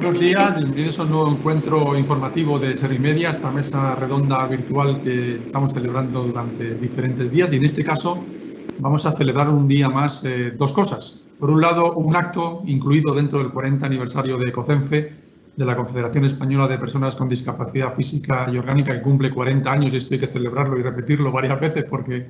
Buenos días, bienvenidos a un nuevo encuentro informativo de Servimedia, esta mesa redonda virtual que estamos celebrando durante diferentes días, y en este caso vamos a celebrar un día más dos cosas. Por un lado, un acto incluido dentro del 40 aniversario de COCENFE, de la Confederación Española de Personas con Discapacidad Física y Orgánica, que cumple 40 años, y esto hay que celebrarlo y repetirlo varias veces porque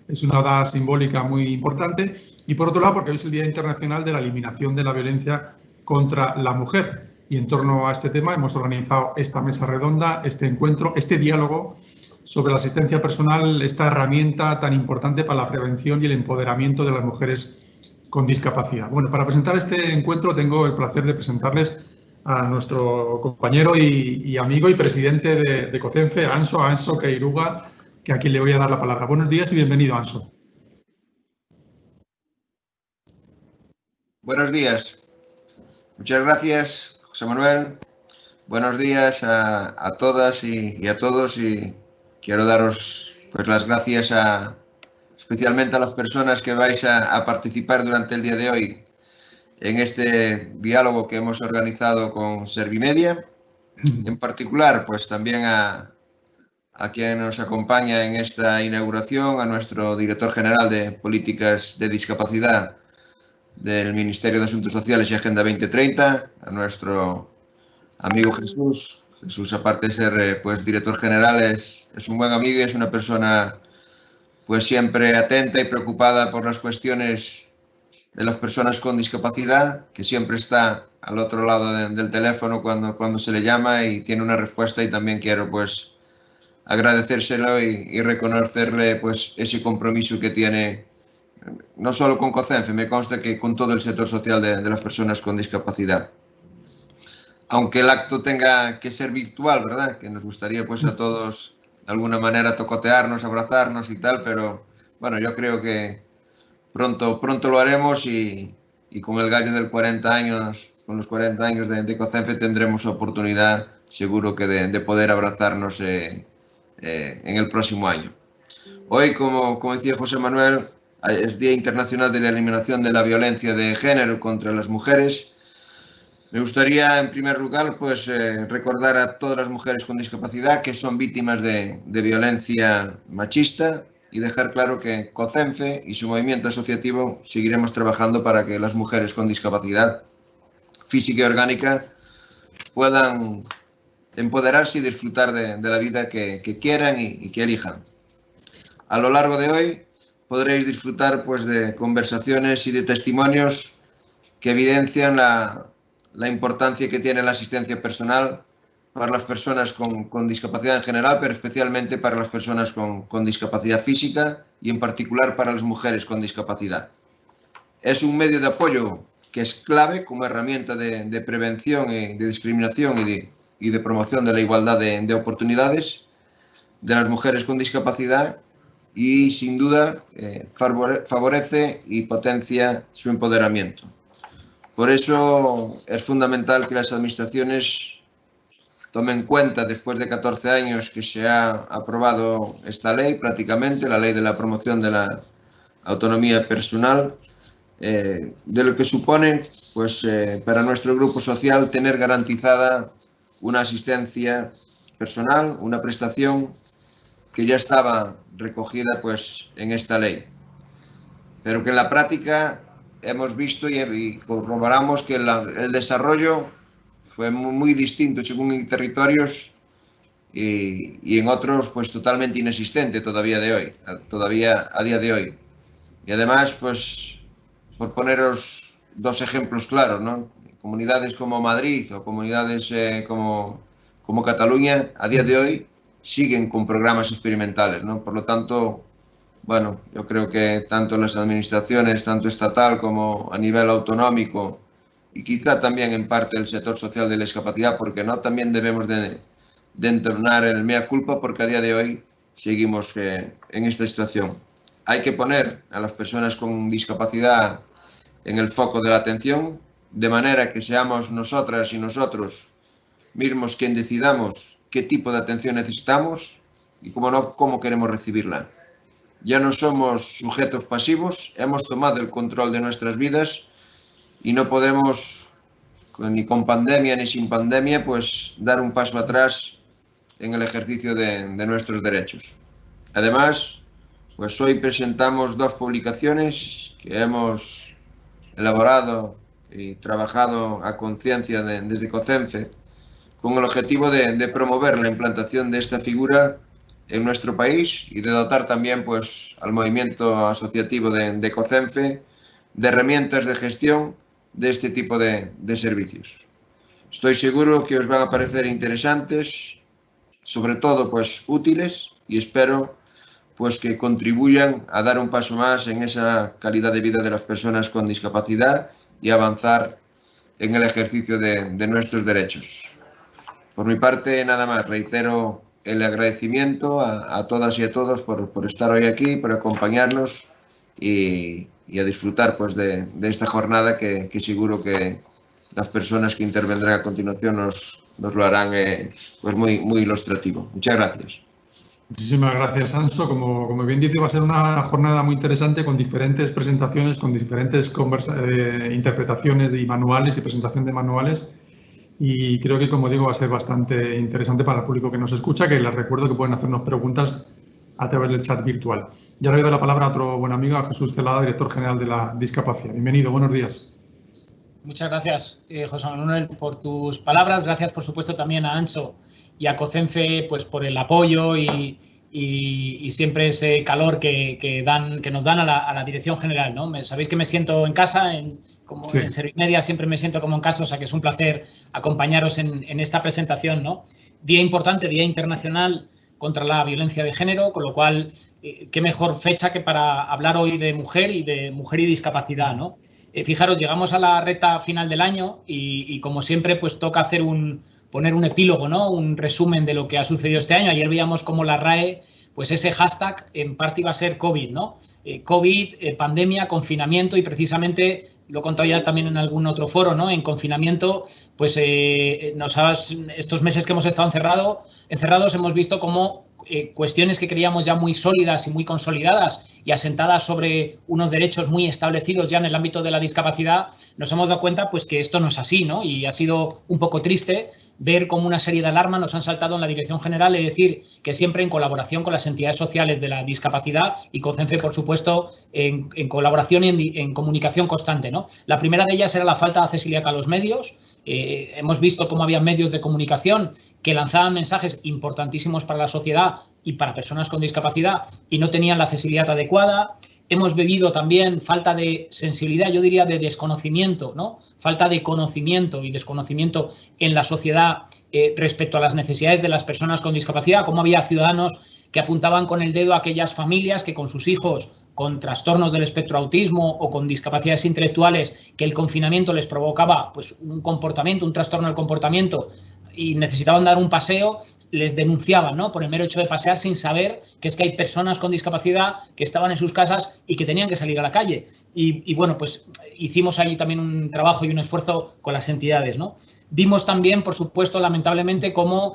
es una data simbólica muy importante. Y por otro lado, porque hoy es el Día Internacional de la Eliminación de la Violencia contra la Mujer. Y en torno a este tema hemos organizado esta mesa redonda, este encuentro, este diálogo sobre la asistencia personal, esta herramienta tan importante para la prevención y el empoderamiento de las mujeres con discapacidad. Bueno, para presentar este encuentro tengo el placer de presentarles a nuestro compañero y amigo y presidente de COCENFE, Anso Queiruga, que aquí le voy a dar la palabra. Buenos días y bienvenido, Anso. Buenos días. Muchas gracias, José Manuel. Buenos días a todas y a todos, y quiero daros pues las gracias especialmente a las personas que vais a participar durante el día de hoy en este diálogo que hemos organizado con Servimedia. En particular, pues también a quien nos acompaña en esta inauguración, a nuestro director general de Políticas de Discapacidad del Ministerio de Asuntos Sociales y Agenda 2030, a nuestro amigo Jesús. Jesús, aparte de ser pues director general, es un buen amigo y es una persona pues siempre atenta y preocupada por las cuestiones de las personas con discapacidad, que siempre está al otro lado del teléfono cuando se le llama y tiene una respuesta, y también quiero pues agradecérselo y reconocerle pues ese compromiso que tiene, no solo con COCENFE, me consta que con todo el sector social de las personas con discapacidad. Aunque el acto tenga que ser virtual, ¿verdad? Que nos gustaría pues a todos de alguna manera tocotearnos, abrazarnos y tal, pero bueno, yo creo que pronto lo haremos, y con el gallo del 40 años, con los 40 años de COCENFE tendremos oportunidad seguro que de poder abrazarnos en el próximo año. Hoy, como decía José Manuel, es Día Internacional de la Eliminación de la Violencia de Género contra las Mujeres. Me gustaría, en primer lugar, pues recordar a todas las mujeres con discapacidad que son víctimas de violencia machista, y dejar claro que COCENFE y su movimiento asociativo seguiremos trabajando para que las mujeres con discapacidad física y orgánica puedan empoderarse y disfrutar de la vida que quieran y que elijan. A lo largo de hoy podréis disfrutar pues de conversaciones y de testimonios que evidencian la importancia que tiene la asistencia personal para las personas con discapacidad en general, pero especialmente para las personas con discapacidad física, y en particular para las mujeres con discapacidad. Es un medio de apoyo que es clave como herramienta de prevención y de discriminación y de promoción de la igualdad de oportunidades de las mujeres con discapacidad, y sin duda favorece y potencia su empoderamiento. Por eso es fundamental que las administraciones tomen en cuenta, después de 14 años que se ha aprobado esta ley, prácticamente, la ley de la promoción de la autonomía personal, de lo que supone pues, para nuestro grupo social tener garantizada una asistencia personal, una prestación que ya estaba recogida pues, en esta ley, pero que en la práctica hemos visto y corroboramos que el desarrollo fue muy distinto según en territorios, y en otros pues totalmente inexistente todavía a día de hoy. Y además, pues por poneros dos ejemplos claros, ¿no? Comunidades como Madrid o comunidades como Cataluña a día de hoy siguen con programas experimentales, ¿no? Por lo tanto, bueno, yo creo que tanto las administraciones, tanto estatal como a nivel autonómico, y quizá también en parte el sector social de la discapacidad, porque no, también debemos de entonar el mea culpa, porque a día de hoy seguimos en esta situación. Hay que poner a las personas con discapacidad en el foco de la atención, de manera que seamos nosotras y nosotros mismos quien decidamos qué tipo de atención necesitamos y, como no, cómo queremos recibirla. Ya no somos sujetos pasivos, hemos tomado el control de nuestras vidas y no podemos ni con pandemia ni sin pandemia, pues dar un paso atrás en el ejercicio de nuestros derechos. Además, pues hoy presentamos 2 publicaciones que hemos elaborado y trabajado a conciencia desde COCENFE con el objetivo de promover la implantación de esta figura en nuestro país y de dotar también pues, al movimiento asociativo de COCENFE de herramientas de gestión de este tipo de servicios. Estoy seguro que os van a parecer interesantes, sobre todo pues útiles, y espero pues que contribuyan a dar un paso más en esa calidad de vida de las personas con discapacidad y avanzar en el ejercicio de nuestros derechos. Por mi parte, nada más, reitero el agradecimiento a todas y a todos por estar hoy aquí, por acompañarnos y a disfrutar pues, de esta jornada que seguro que las personas que intervendrán a continuación nos lo harán pues muy ilustrativo. Muchas gracias. Muchísimas gracias, Anso. Como bien dice, va a ser una jornada muy interesante con diferentes presentaciones, con diferentes interpretaciones y manuales y presentación de manuales. Y creo que, como digo, va a ser bastante interesante para el público que nos escucha, que les recuerdo que pueden hacernos preguntas a través del chat virtual. Ya le doy la palabra a otro buen amigo, a Jesús Celada, director general de la Discapacidad. Bienvenido, buenos días. Muchas gracias, José Manuel, por tus palabras. Gracias, por supuesto, también a Anso y a COCENFE pues, por el apoyo y siempre ese calor que nos dan a la dirección general, ¿no? Sabéis que me siento en casa, como sí. En Servimedia siempre me siento como en casa, o sea que es un placer acompañaros en esta presentación, ¿no? Día importante, Día Internacional contra la Violencia de Género, con lo cual, qué mejor fecha que para hablar hoy de mujer y discapacidad, ¿no? Fijaros, llegamos a la recta final del año y como siempre, pues toca hacer poner un epílogo, ¿no? Un resumen de lo que ha sucedido este año. Ayer veíamos cómo la RAE, pues ese hashtag en parte iba a ser COVID, ¿no? COVID, pandemia, confinamiento y precisamente, lo he contado ya también en algún otro foro, ¿no? En confinamiento, pues estos meses que hemos estado encerrados hemos visto cómo cuestiones que creíamos ya muy sólidas y muy consolidadas y asentadas sobre unos derechos muy establecidos ya en el ámbito de la discapacidad, nos hemos dado cuenta pues que esto no es así, ¿no? Y ha sido un poco triste ver cómo una serie de alarmas nos han saltado en la Dirección General, es decir, que siempre en colaboración con las entidades sociales de la discapacidad y COCENFE, por supuesto, en colaboración y en comunicación constante, ¿no? La primera de ellas era la falta de accesibilidad a los medios. Hemos visto cómo había medios de comunicación que lanzaban mensajes importantísimos para la sociedad y para personas con discapacidad y no tenían la accesibilidad adecuada. Hemos vivido también falta de sensibilidad, yo diría de desconocimiento, ¿no? Falta de conocimiento y desconocimiento en la sociedad respecto a las necesidades de las personas con discapacidad, como había ciudadanos que apuntaban con el dedo a aquellas familias que con sus hijos con trastornos del espectro autismo o con discapacidades intelectuales que el confinamiento les provocaba pues, un trastorno del comportamiento y necesitaban dar un paseo, les denunciaban, ¿no? Por el mero hecho de pasear sin saber que es que hay personas con discapacidad que estaban en sus casas y que tenían que salir a la calle. Y bueno, pues hicimos ahí también un trabajo y un esfuerzo con las entidades, ¿no? Vimos también, por supuesto, lamentablemente, cómo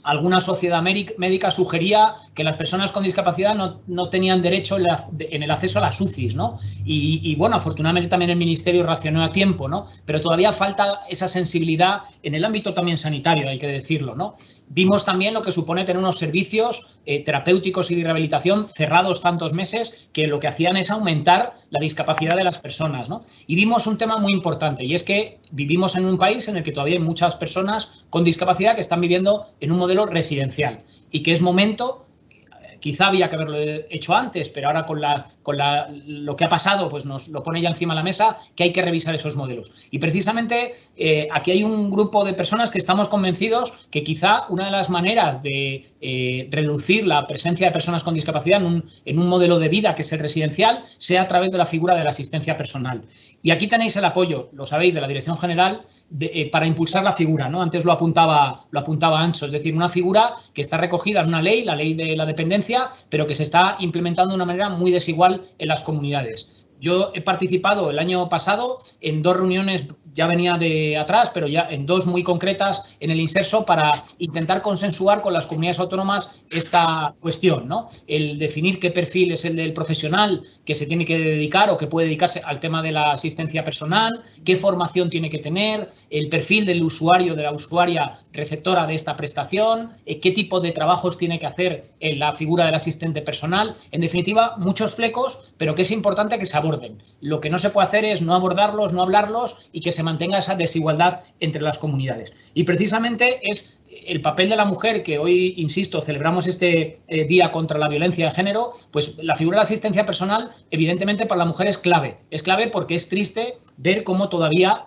alguna sociedad médica sugería que las personas con discapacidad no tenían derecho en el acceso a las UCIs, ¿no? Y bueno, afortunadamente también el Ministerio reaccionó a tiempo, ¿no? Pero todavía falta esa sensibilidad en el ámbito también sanitario, hay que decirlo, ¿no? Vimos también lo que supone tener unos servicios terapéuticos y de rehabilitación cerrados tantos meses que lo que hacían es aumentar la discapacidad de las personas, ¿no? Y vimos un tema muy importante y es que vivimos en un país en el que todavía hay muchas personas con discapacidad que están viviendo en un modelo residencial y que es momento, quizá había que haberlo hecho antes, pero ahora con lo que ha pasado pues nos lo pone ya encima de la mesa, que hay que revisar esos modelos. Y precisamente aquí hay un grupo de personas que estamos convencidos que quizá una de las maneras de reducir la presencia de personas con discapacidad en un modelo de vida que es el residencial sea a través de la figura de la asistencia personal. Y aquí tenéis el apoyo, lo sabéis, de la Dirección General para impulsar la figura, ¿no? Antes lo apuntaba Anso, es decir, una figura que está recogida en una ley, la ley de la dependencia, pero que se está implementando de una manera muy desigual en las comunidades. Yo he participado el año pasado en 2 reuniones, ya venía de atrás, pero ya en 2 muy concretas en el Inserso para intentar consensuar con las comunidades autónomas esta cuestión, ¿no? El definir qué perfil es el del profesional que se tiene que dedicar o que puede dedicarse al tema de la asistencia personal, qué formación tiene que tener, el perfil del usuario, de la usuaria receptora de esta prestación, qué tipo de trabajos tiene que hacer en la figura del asistente personal. En definitiva, muchos flecos, pero que es importante que se aborden. Lo que no se puede hacer es no abordarlos, no hablarlos y que se mantenga esa desigualdad entre las comunidades. Y precisamente es el papel de la mujer, que hoy, insisto, celebramos este Día contra la Violencia de Género, pues la figura de la asistencia personal, evidentemente, para la mujer es clave. Es clave porque es triste ver cómo todavía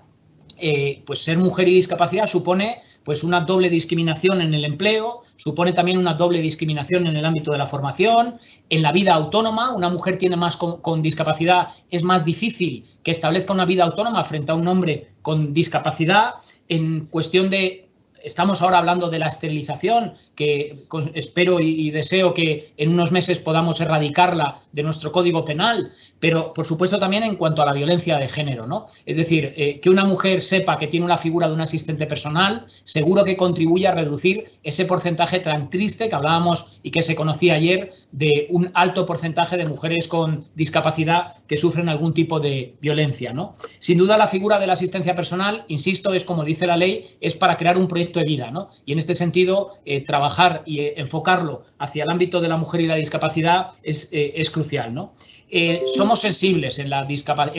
pues ser mujer y discapacidad supone pues una doble discriminación en el empleo, supone también una doble discriminación en el ámbito de la formación, en la vida autónoma. Una mujer tiene más con discapacidad, es más difícil que establezca una vida autónoma frente a un hombre con discapacidad. En cuestión de, estamos ahora hablando de la esterilización, que espero y deseo que en unos meses podamos erradicarla de nuestro Código Penal, pero por supuesto también en cuanto a la violencia de género, ¿no? Es decir, que una mujer sepa que tiene una figura de un asistente personal, seguro que contribuye a reducir ese porcentaje tan triste que hablábamos y que se conocía ayer, de un alto porcentaje de mujeres con discapacidad que sufren algún tipo de violencia, ¿no? Sin duda, la figura de la asistencia personal, insisto, es como dice la ley, es para crear un proyecto de vida, ¿no? Y en este sentido, trabajar y enfocarlo hacia el ámbito de la mujer y la discapacidad es crucial, ¿no? Somos sensibles en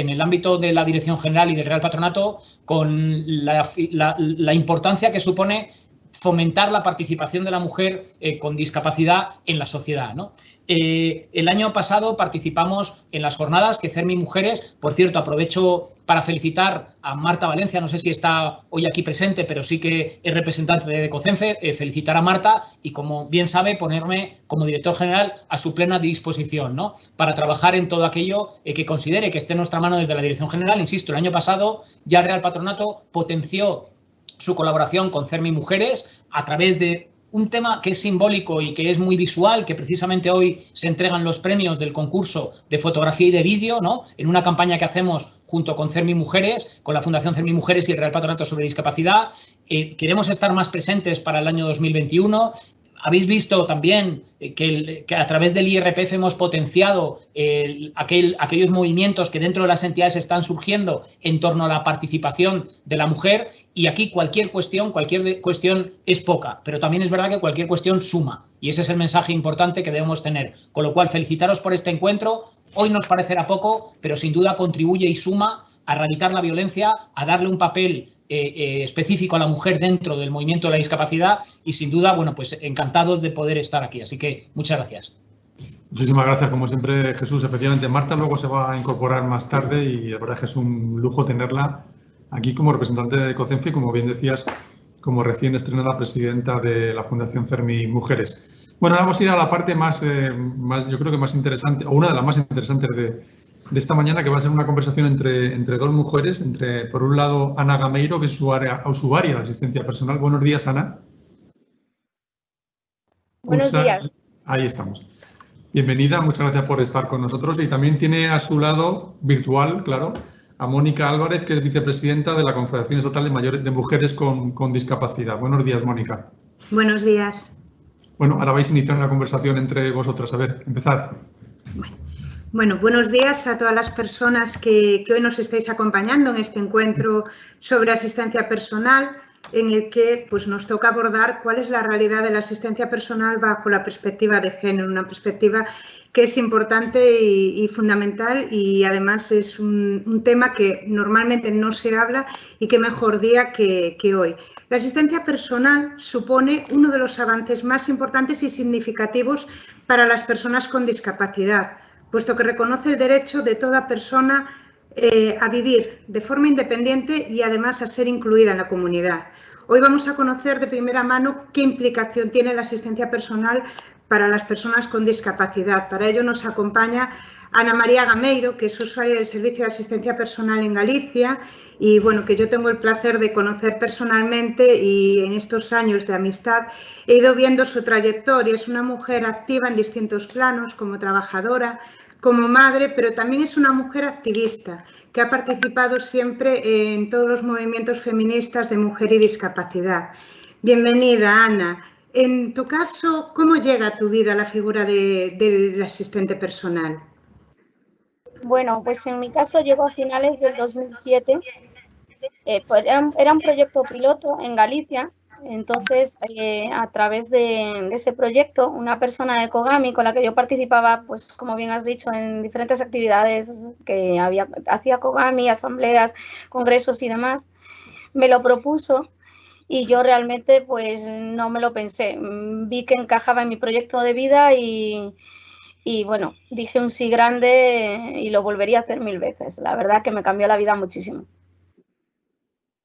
el ámbito de la Dirección General y del Real Patronato con la importancia que supone fomentar la participación de la mujer con discapacidad en la sociedad, ¿no? El año pasado participamos en las jornadas que CERMI Mujeres, por cierto, aprovecho para felicitar a Marta Valencia, no sé si está hoy aquí presente, pero sí que es representante de COCENFE, felicitar a Marta y, como bien sabe, ponerme como director general a su plena disposición, ¿no? Para trabajar en todo aquello que considere que esté en nuestra mano desde la Dirección General. Insisto, el año pasado ya el Real Patronato potenció su colaboración con CERMI Mujeres a través de un tema que es simbólico y que es muy visual, que precisamente hoy se entregan los premios del concurso de fotografía y de vídeo, ¿no? En una campaña que hacemos junto con CERMI Mujeres, con la Fundación CERMI Mujeres y el Real Patronato sobre Discapacidad. Queremos estar más presentes para el año 2021. Habéis visto también que a través del IRPF hemos potenciado aquellos movimientos que dentro de las entidades están surgiendo en torno a la participación de la mujer, y aquí cualquier cuestión es poca, pero también es verdad que cualquier cuestión suma, y ese es el mensaje importante que debemos tener. Con lo cual, felicitaros por este encuentro. Hoy nos parecerá poco, pero sin duda contribuye y suma a erradicar la violencia, a darle un papel específico a la mujer dentro del movimiento de la discapacidad, y sin duda, bueno, pues encantados de poder estar aquí. Así que muchas gracias. Muchísimas gracias, como siempre, Jesús. Efectivamente, Marta luego se va a incorporar más tarde y la verdad es que es un lujo tenerla aquí como representante de COCENFE y, como bien decías, como recién estrenada presidenta de la Fundación CERMI Mujeres. Bueno, vamos a ir a la parte más yo creo que más interesante, o una de las más interesantes de esta mañana, que va a ser una conversación entre 2 mujeres, por un lado Ana Gameiro, que es usuaria de asistencia personal. Buenos días, Ana. Buenos días. Ahí estamos. Bienvenida, muchas gracias por estar con nosotros. Y también tiene a su lado, virtual, claro, a Mónica Álvarez, que es vicepresidenta de la Confederación Estatal de Mujeres con Discapacidad. Buenos días, Mónica. Buenos días. Bueno, ahora vais a iniciar una conversación entre vosotras. A ver, empezad. Bueno, buenos días a todas las personas que hoy nos estáis acompañando en este encuentro sobre asistencia personal, en el que pues, nos toca abordar cuál es la realidad de la asistencia personal bajo la perspectiva de género, una perspectiva que es importante y fundamental, y además es un tema que normalmente no se habla y que mejor día que hoy. La asistencia personal supone uno de los avances más importantes y significativos para las personas con discapacidad, puesto que reconoce el derecho de toda persona a vivir de forma independiente y además a ser incluida en la comunidad. Hoy vamos a conocer de primera mano qué implicación tiene la asistencia personal para las personas con discapacidad. Para ello nos acompaña Ana María Gameiro, que es usuaria del Servicio de Asistencia Personal en Galicia y bueno, que yo tengo el placer de conocer personalmente, y en estos años de amistad he ido viendo su trayectoria. Es una mujer activa en distintos planos, como trabajadora, como madre, pero también es una mujer activista que ha participado siempre en todos los movimientos feministas de mujer y discapacidad. Bienvenida, Ana. En tu caso, ¿cómo llega a tu vida la figura del asistente personal? Bueno, pues en mi caso llegó a finales del 2007. Pues era un proyecto piloto en Galicia. Entonces, a través de ese proyecto, una persona de Cogami con la que yo participaba, pues como bien has dicho, en diferentes actividades que hacía Cogami, asambleas, congresos y demás, me lo propuso y yo realmente pues no me lo pensé. Vi que encajaba en mi proyecto de vida y bueno, dije un sí grande y lo volvería a hacer 1000 veces. La verdad que me cambió la vida muchísimo.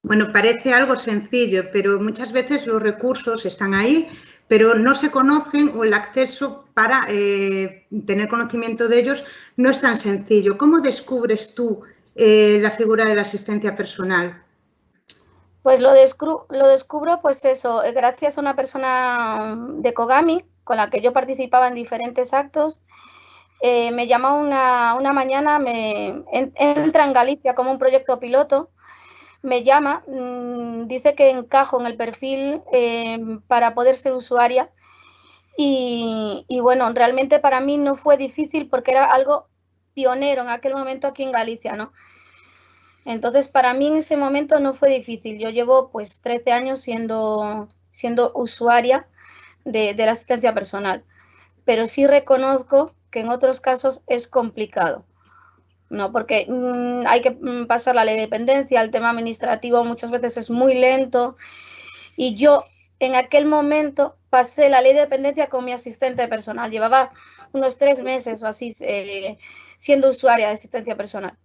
Bueno, parece algo sencillo, pero muchas veces los recursos están ahí, pero no se conocen o el acceso para tener conocimiento de ellos no es tan sencillo. ¿Cómo descubres tú la figura de la asistencia personal? Pues lo descubro, pues eso, gracias a una persona de Cogami con la que yo participaba en diferentes actos. Me llama una mañana, entra en Galicia como un proyecto piloto, me llama, dice que encajo en el perfil para poder ser usuaria y bueno, realmente para mí no fue difícil porque era algo pionero en aquel momento aquí en Galicia, ¿no? Entonces, para mí en ese momento no fue difícil. Yo llevo pues 13 años siendo usuaria de la asistencia personal, pero sí reconozco que en otros casos es complicado, ¿no? Porque hay que pasar la ley de dependencia, el tema administrativo muchas veces es muy lento y yo en aquel momento pasé la ley de dependencia con mi asistente personal. Llevaba unos 3 meses o así siendo usuaria de asistencia personal.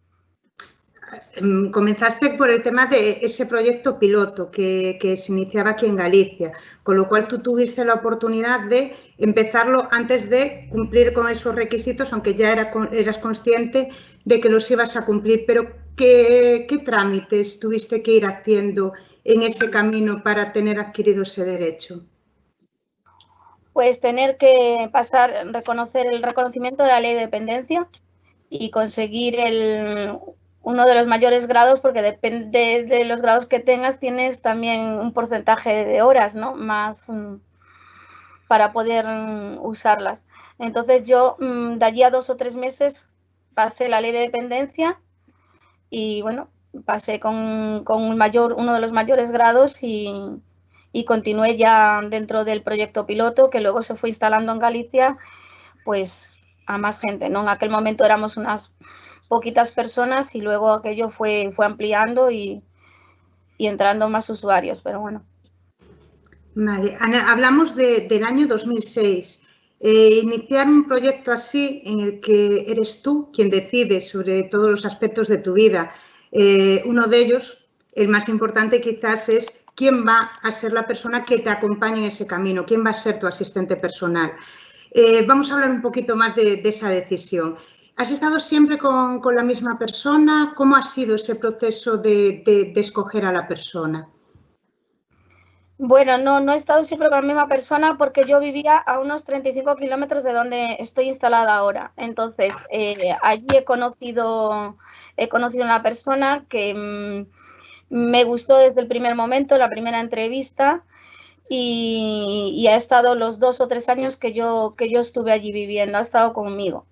Comenzaste por el tema de ese proyecto piloto que se iniciaba aquí en Galicia, con lo cual tú tuviste la oportunidad de empezarlo antes de cumplir con esos requisitos, aunque ya eras consciente de que los ibas a cumplir. Pero ¿qué trámites tuviste que ir haciendo en ese camino para tener adquirido ese derecho? Pues tener que reconocer el reconocimiento de la ley de dependencia y conseguir uno de los mayores grados, porque depende de los grados que tengas, tienes también un porcentaje de horas, ¿no? Más para poder usarlas. Entonces yo de allí a 2 o 3 meses pasé la ley de dependencia y bueno, pasé con uno de los mayores grados y continué ya dentro del proyecto piloto, que luego se fue instalando en Galicia, pues a más gente, ¿no? En aquel momento éramos unas poquitas personas y luego aquello fue ampliando y entrando más usuarios, pero bueno. Vale, Ana, hablamos del año 2006. Iniciar un proyecto así en el que eres tú quien decide sobre todos los aspectos de tu vida. Uno de ellos, el más importante quizás, es quién va a ser la persona que te acompañe en ese camino, quién va a ser tu asistente personal. Vamos a hablar un poquito más de esa decisión. ¿Has estado siempre con la misma persona? ¿Cómo ha sido ese proceso de escoger a la persona? Bueno, no he estado siempre con la misma persona porque yo vivía a unos 35 kilómetros de donde estoy instalada ahora. Entonces, allí he conocido a una persona que me gustó desde el primer momento, la primera entrevista, y ha estado los 2 o 3 años que yo estuve allí viviendo, ha estado conmigo.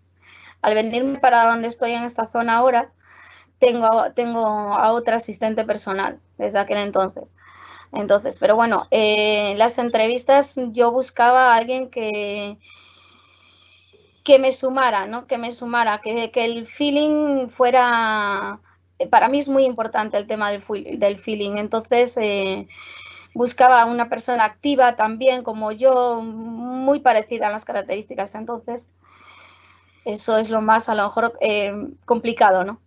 Al venirme para donde estoy en esta zona ahora, tengo a otra asistente personal desde aquel entonces. Pero bueno, las entrevistas yo buscaba a alguien que me sumara, ¿no? Que el feeling fuera... Para mí es muy importante el tema del feeling, entonces buscaba a una persona activa también como yo, muy parecida a las características, entonces eso es lo más a lo mejor complicado, ¿no?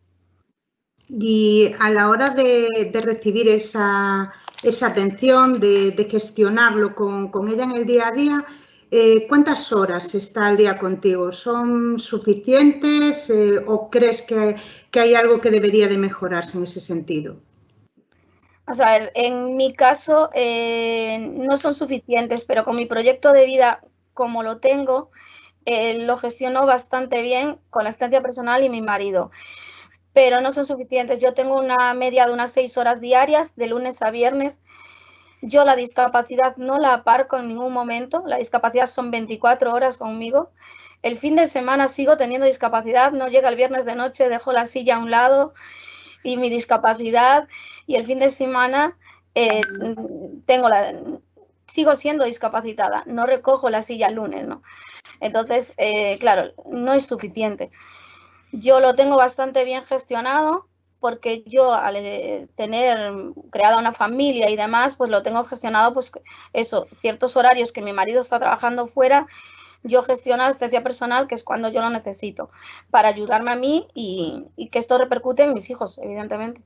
Y a la hora de recibir esa atención, de gestionarlo con ella en el día a día, ¿cuántas horas está al día contigo? ¿Son suficientes o crees que hay algo que debería de mejorarse en ese sentido? O sea, en mi caso no son suficientes, pero con mi proyecto de vida como lo tengo, lo gestiono bastante bien con la asistencia personal y mi marido, pero no son suficientes. Yo tengo una media de unas 6 horas diarias, de lunes a viernes. Yo la discapacidad no la aparco en ningún momento, la discapacidad son 24 horas conmigo. El fin de semana sigo teniendo discapacidad, no llega el viernes de noche, dejo la silla a un lado y mi discapacidad, y el fin de semana sigo siendo discapacitada, no recojo la silla el lunes, ¿no? Entonces, claro, no es suficiente. Yo lo tengo bastante bien gestionado porque yo al tener creada una familia y demás, pues lo tengo gestionado, pues eso, ciertos horarios que mi marido está trabajando fuera, yo gestiono la asistencia personal, que es cuando yo lo necesito, para ayudarme a mí y que esto repercute en mis hijos, evidentemente.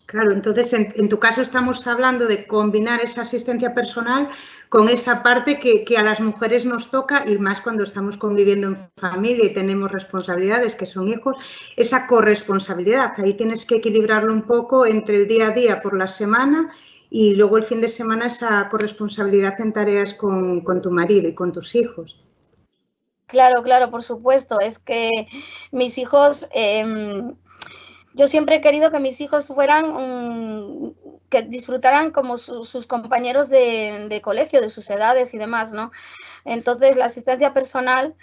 Claro, entonces en tu caso estamos hablando de combinar esa asistencia personal con esa parte que a las mujeres nos toca, y más cuando estamos conviviendo en familia y tenemos responsabilidades que son hijos, esa corresponsabilidad. Ahí tienes que equilibrarlo un poco entre el día a día por la semana y luego el fin de semana esa corresponsabilidad en tareas con tu marido y con tus hijos. Claro, claro, por supuesto. Es que mis hijos... yo siempre he querido que mis hijos fueran, que disfrutaran como sus compañeros de colegio, de sus edades y demás, ¿no? Entonces, la asistencia personal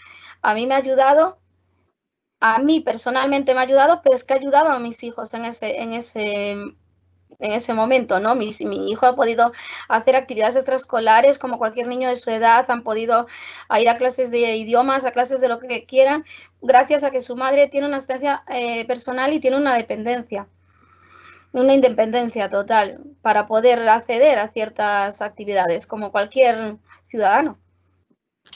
a mí me ha ayudado, a mí personalmente me ha ayudado, pero es que ha ayudado a mis hijos en ese momento, ¿no? Mi hijo ha podido hacer actividades extraescolares como cualquier niño de su edad, han podido ir a clases de idiomas, a clases de lo que quieran, gracias a que su madre tiene una asistencia personal y tiene una independencia total para poder acceder a ciertas actividades como cualquier ciudadano.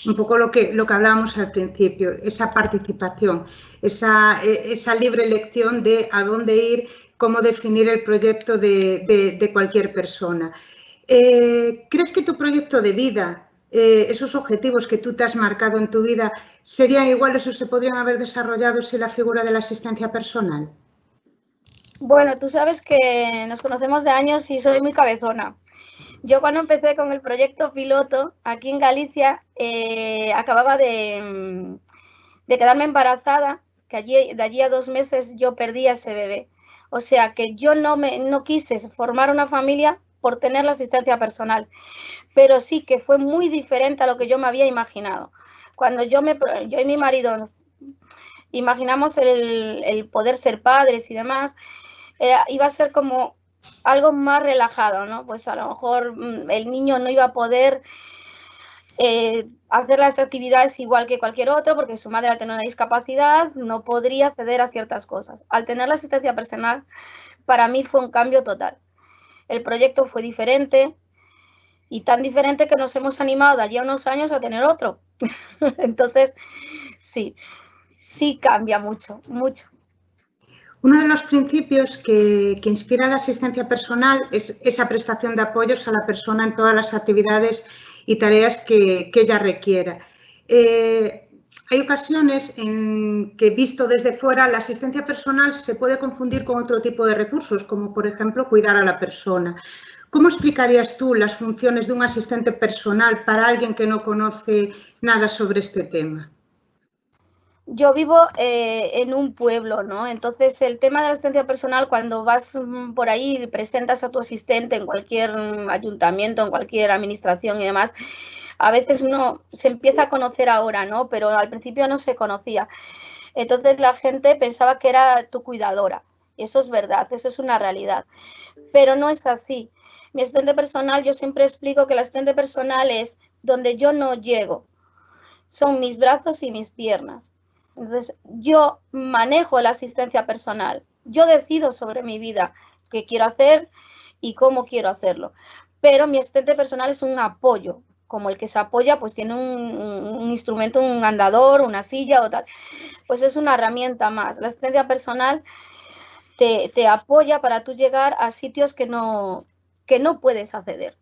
Un poco lo que hablábamos al principio, esa participación, esa libre elección de a dónde ir, cómo definir el proyecto de cualquier persona. ¿Crees que tu proyecto de vida, esos objetivos que tú te has marcado en tu vida, serían iguales o se podrían haber desarrollado sin la figura de la asistencia personal? Bueno, tú sabes que nos conocemos de años y soy muy cabezona. Yo cuando empecé con el proyecto piloto aquí en Galicia, acababa de quedarme embarazada, que de allí a 2 meses yo perdí a ese bebé. O sea que yo no quise formar una familia por tener la asistencia personal, pero sí que fue muy diferente a lo que yo me había imaginado. Cuando yo y mi marido imaginamos el poder ser padres y demás, iba a ser como algo más relajado, ¿no? Pues a lo mejor el niño no iba a poder hacer las actividades igual que cualquier otro porque su madre al tener una discapacidad no podría acceder a ciertas cosas. Al tener la asistencia personal, para mí fue un cambio total. El proyecto fue diferente y tan diferente que nos hemos animado de allí a unos años a tener otro. Entonces, sí cambia mucho, mucho. Uno de los principios que inspira la asistencia personal es esa prestación de apoyos a la persona en todas las actividades y tareas que ella requiera. Hay ocasiones en que, visto desde fuera, la asistencia personal se puede confundir con otro tipo de recursos, como por ejemplo cuidar a la persona. ¿Cómo explicarías tú las funciones de un asistente personal para alguien que no conoce nada sobre este tema? Yo vivo en un pueblo, ¿no? Entonces, el tema de la asistencia personal, cuando vas por ahí y presentas a tu asistente en cualquier ayuntamiento, en cualquier administración y demás, a veces no se empieza a conocer ahora, ¿no? Pero al principio no se conocía. Entonces, la gente pensaba que era tu cuidadora. Y eso es verdad, eso es una realidad. Pero no es así. Mi asistente personal, yo siempre explico que el asistente personal es donde yo no llego. Son mis brazos y mis piernas. Entonces, yo manejo la asistencia personal. Yo decido sobre mi vida, qué quiero hacer y cómo quiero hacerlo. Pero mi asistente personal es un apoyo, como el que se apoya, pues tiene un instrumento, un andador, una silla o tal. Pues es una herramienta más. La asistencia personal te apoya para tú llegar a sitios que no puedes acceder,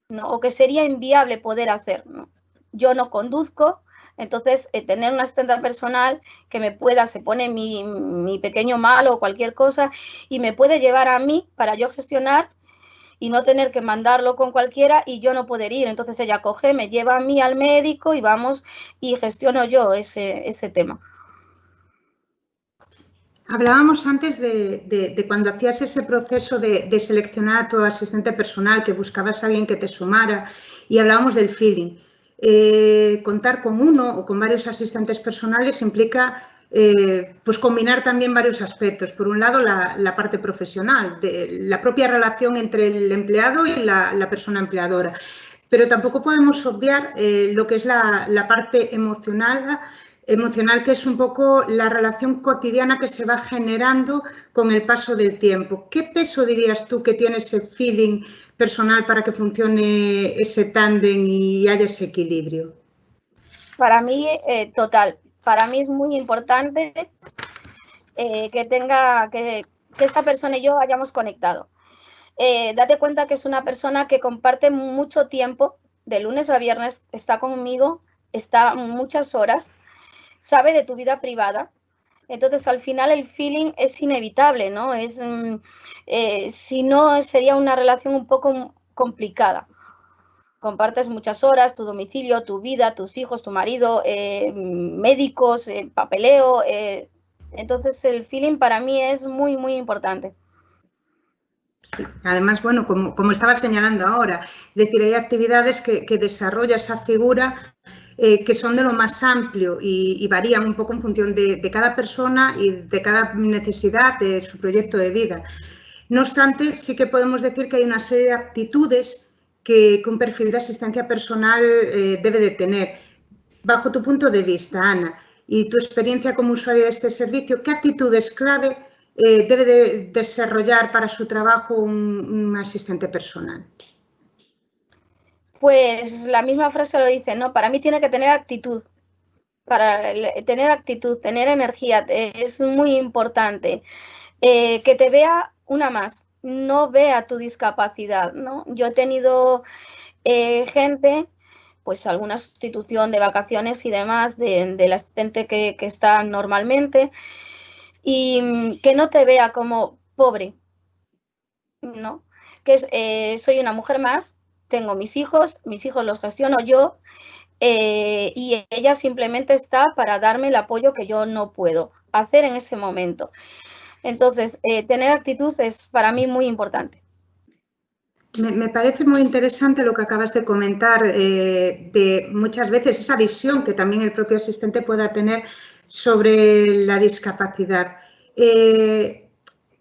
¿no? O que sería inviable poder hacer, ¿no? Yo no conduzco. Entonces, tener una asistente personal que se pone mi pequeño mal o cualquier cosa y me puede llevar a mí para yo gestionar y no tener que mandarlo con cualquiera y yo no poder ir. Entonces ella coge, me lleva a mí al médico y vamos y gestiono yo ese tema. Hablábamos antes de cuando hacías ese proceso de seleccionar a tu asistente personal, que buscabas a alguien que te sumara, y hablábamos del feeling. Contar con uno o con varios asistentes personales implica pues combinar también varios aspectos. Por un lado, la parte profesional, la propia relación entre el empleado y la persona empleadora. Pero tampoco podemos obviar lo que es la parte emocional, que es un poco la relación cotidiana que se va generando con el paso del tiempo. ¿Qué peso dirías tú que tiene ese feeling personal para que funcione ese tándem y haya ese equilibrio? Para mí, total. Para mí es muy importante que esta persona y yo hayamos conectado. Date cuenta que es una persona que comparte mucho tiempo, de lunes a viernes, está conmigo, está muchas horas, sabe de tu vida privada. Entonces, al final el feeling es inevitable, ¿no? Si no, sería una relación un poco complicada. Compartes muchas horas, tu domicilio, tu vida, tus hijos, tu marido, médicos, papeleo. Entonces, el feeling para mí es muy, muy importante. Sí, además, bueno, como estaba señalando ahora, es decir, hay actividades que desarrolla esa figura que son de lo más amplio y varían un poco en función de cada persona y de cada necesidad de su proyecto de vida. No obstante, sí que podemos decir que hay una serie de aptitudes que un perfil de asistencia personal debe de tener. Bajo tu punto de vista, Ana, y tu experiencia como usuaria de este servicio, ¿qué actitudes clave debe de desarrollar para su trabajo un asistente personal? Pues la misma frase lo dice, ¿no? Para mí tiene que tener actitud. Para tener actitud, tener energía, es muy importante. Que te vea una más, no vea tu discapacidad, ¿no? Yo he tenido gente, pues alguna sustitución de vacaciones y demás del asistente que está normalmente y que no te vea como pobre, ¿no? Que soy una mujer más, tengo mis hijos los gestiono yo y ella simplemente está para darme el apoyo que yo no puedo hacer en ese momento. Entonces, tener actitud es para mí muy importante. Me parece muy interesante lo que acabas de comentar, de muchas veces esa visión que también el propio asistente pueda tener sobre la discapacidad.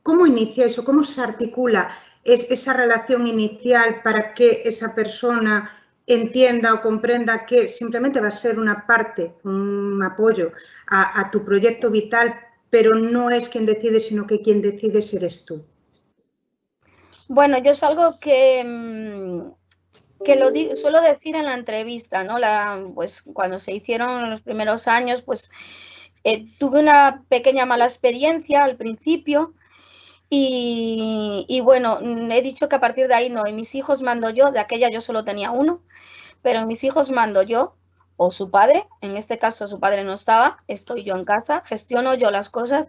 ¿Cómo iniciáis o cómo se articula esa relación inicial para que esa persona entienda o comprenda que simplemente va a ser una parte, un apoyo a tu proyecto vital, pero no es quien decide, sino que quien decide eres tú? Bueno, yo es algo que suelo decir en la entrevista, ¿no? Pues cuando se hicieron los primeros años, pues tuve una pequeña mala experiencia al principio y bueno, he dicho que a partir de ahí no, en mis hijos mando yo, de aquella yo solo tenía uno, pero en mis hijos mando yo o su padre, en este caso su padre no estaba, estoy yo en casa, gestiono yo las cosas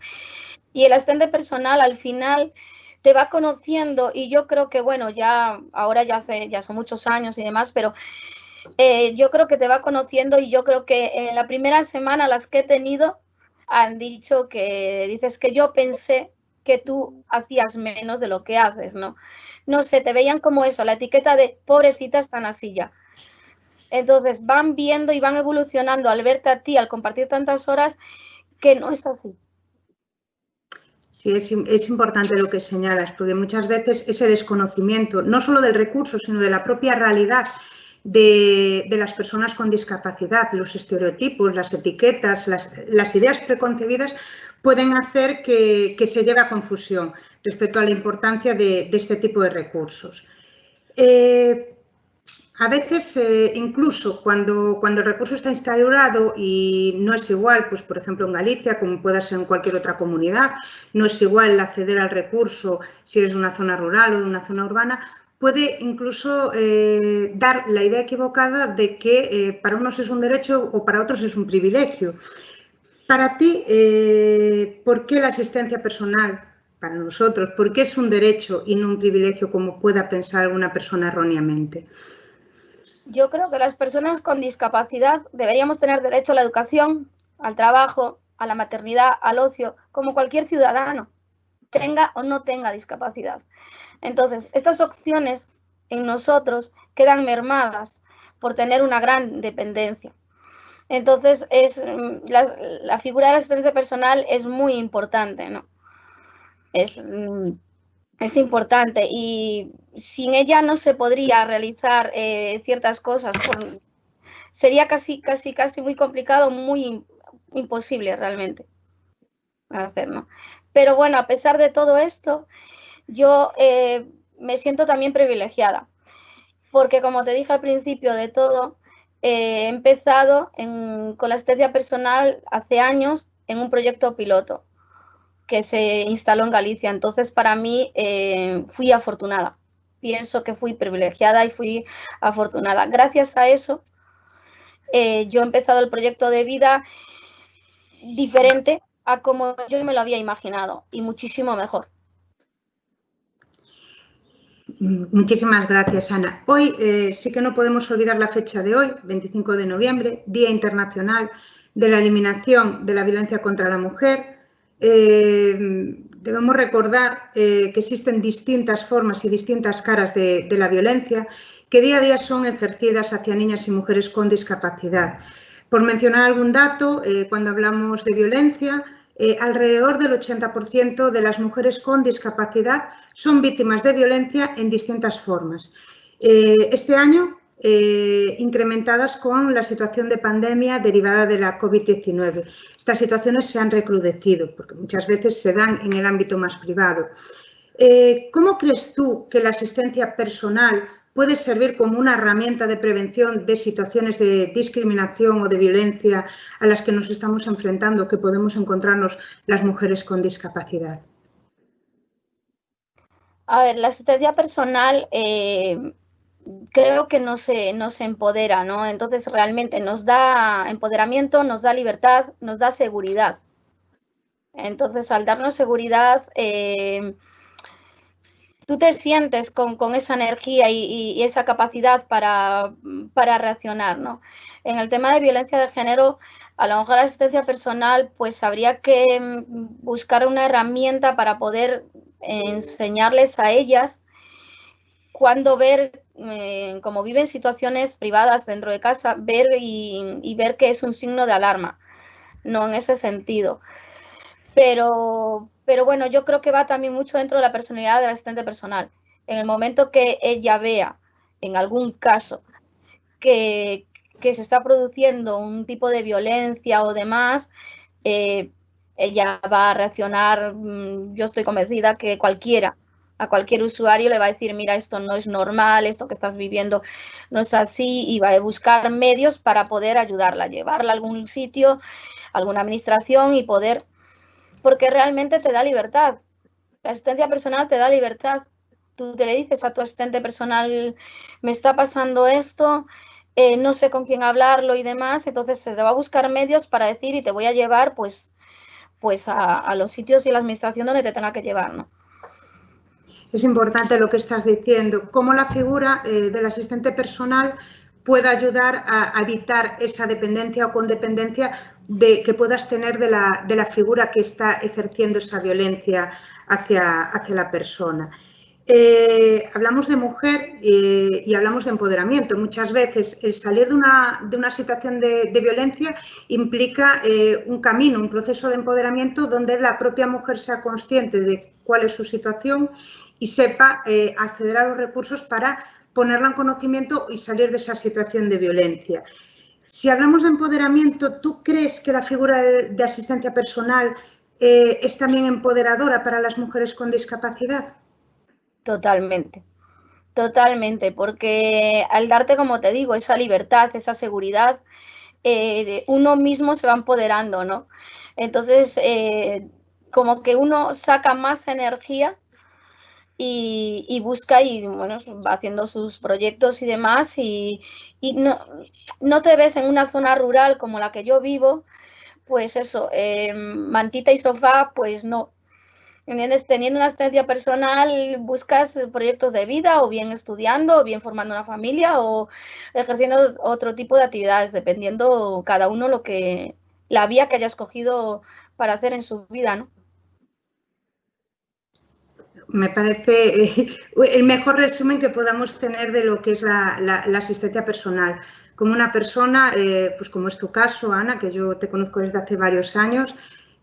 y el asistente personal al final te va conociendo y yo creo que, bueno, ahora ya son muchos años y demás, pero yo creo que te va conociendo y yo creo que en la primera semana las que he tenido han dicho que dices que yo pensé que tú hacías menos de lo que haces, ¿no? No sé, te veían como eso, la etiqueta de pobrecita está en la silla. Entonces van viendo y van evolucionando al verte a ti, al compartir tantas horas, que no es así. Sí, es importante lo que señalas, porque muchas veces ese desconocimiento, no solo del recurso, sino de la propia realidad de las personas con discapacidad, los estereotipos, las etiquetas, las ideas preconcebidas, pueden hacer que se llegue a confusión respecto a la importancia de este tipo de recursos. A veces, incluso cuando el recurso está instaurado y no es igual, pues por ejemplo en Galicia, como pueda ser en cualquier otra comunidad, no es igual acceder al recurso si eres de una zona rural o de una zona urbana, puede incluso dar la idea equivocada de que para unos es un derecho o para otros es un privilegio. Para ti, ¿por qué la asistencia personal para nosotros, ¿por qué es un derecho y no un privilegio como pueda pensar una persona erróneamente? Yo creo que las personas con discapacidad deberíamos tener derecho a la educación, al trabajo, a la maternidad, al ocio, como cualquier ciudadano, tenga o no tenga discapacidad. Entonces, estas opciones en nosotros quedan mermadas por tener una gran dependencia. Entonces, la figura de la asistencia personal es muy importante, ¿no? Es importante y sin ella no se podría realizar ciertas cosas. Sería casi muy complicado, muy imposible realmente hacer, ¿no? Pero bueno, a pesar de todo esto, yo me siento también privilegiada, porque como te dije al principio de todo, he empezado con la asistencia personal hace años en un proyecto piloto que se instaló en Galicia. Entonces, para mí, fui afortunada. Pienso que fui privilegiada y fui afortunada. Gracias a eso, yo he empezado el proyecto de vida diferente a como yo me lo había imaginado y muchísimo mejor. Muchísimas gracias, Ana. Hoy sí que no podemos olvidar la fecha de hoy, 25 de noviembre, Día Internacional de la Eliminación de la Violencia contra la Mujer. Debemos recordar que existen distintas formas y distintas caras de la violencia que día a día son ejercidas hacia niñas y mujeres con discapacidad. Por mencionar algún dato, cuando hablamos de violencia, alrededor del 80% de las mujeres con discapacidad son víctimas de violencia en distintas formas. Este año, incrementadas con la situación de pandemia derivada de la COVID-19. Estas situaciones se han recrudecido porque muchas veces se dan en el ámbito más privado. ¿Cómo crees tú que la asistencia personal puede servir como una herramienta de prevención de situaciones de discriminación o de violencia a las que nos estamos enfrentando, que podemos encontrarnos las mujeres con discapacidad? A ver, la asistencia personal creo que no se empodera, ¿no? Entonces realmente nos da empoderamiento, nos da libertad, nos da seguridad. Entonces, al darnos seguridad, tú te sientes con esa energía y esa capacidad para reaccionar, ¿no? En el tema de violencia de género, a lo mejor la asistencia personal, pues habría que buscar una herramienta para poder enseñarles a ellas cuándo ver, como viven situaciones privadas dentro de casa, ver y ver que es un signo de alarma, no en ese sentido. Pero bueno, yo creo que va también mucho dentro de la personalidad del asistente personal. En el momento que ella vea, en algún caso, que se está produciendo un tipo de violencia o demás, ella va a reaccionar. Yo estoy convencida que a cualquier usuario le va a decir, mira, esto no es normal, esto que estás viviendo no es así, y va a buscar medios para poder ayudarla, llevarla a algún sitio, a alguna administración y poder, porque realmente te da libertad. La asistencia personal te da libertad. Tú te le dices a tu asistente personal, me está pasando esto, no sé con quién hablarlo y demás, entonces se te va a buscar medios para decir y te voy a llevar pues a los sitios y a la administración donde te tenga que llevar, ¿no? Es importante lo que estás diciendo, cómo la figura del asistente personal puede ayudar a evitar esa dependencia o condependencia que puedas tener de la figura que está ejerciendo esa violencia hacia la persona. Hablamos de mujer y hablamos de empoderamiento. Muchas veces el salir de una situación de violencia implica un camino, un proceso de empoderamiento donde la propia mujer sea consciente de cuál es su situación y sepa acceder a los recursos para ponerla en conocimiento y salir de esa situación de violencia. Si hablamos de empoderamiento, ¿tú crees que la figura de asistencia personal es también empoderadora para las mujeres con discapacidad? Totalmente, totalmente, porque al darte, como te digo, esa libertad, esa seguridad, uno mismo se va empoderando, ¿no? Entonces, como que uno saca más energía y busca y, bueno, va haciendo sus proyectos y demás y no te ves en una zona rural como la que yo vivo, pues eso, mantita y sofá, pues no. ¿Entiendes? Teniendo una asistencia personal, buscas proyectos de vida, o bien estudiando, o bien formando una familia, o ejerciendo otro tipo de actividades, dependiendo cada uno la vía que haya escogido para hacer en su vida, ¿no? Me parece el mejor resumen que podamos tener de lo que es la asistencia personal. Como una persona, pues como es tu caso, Ana, que yo te conozco desde hace varios años,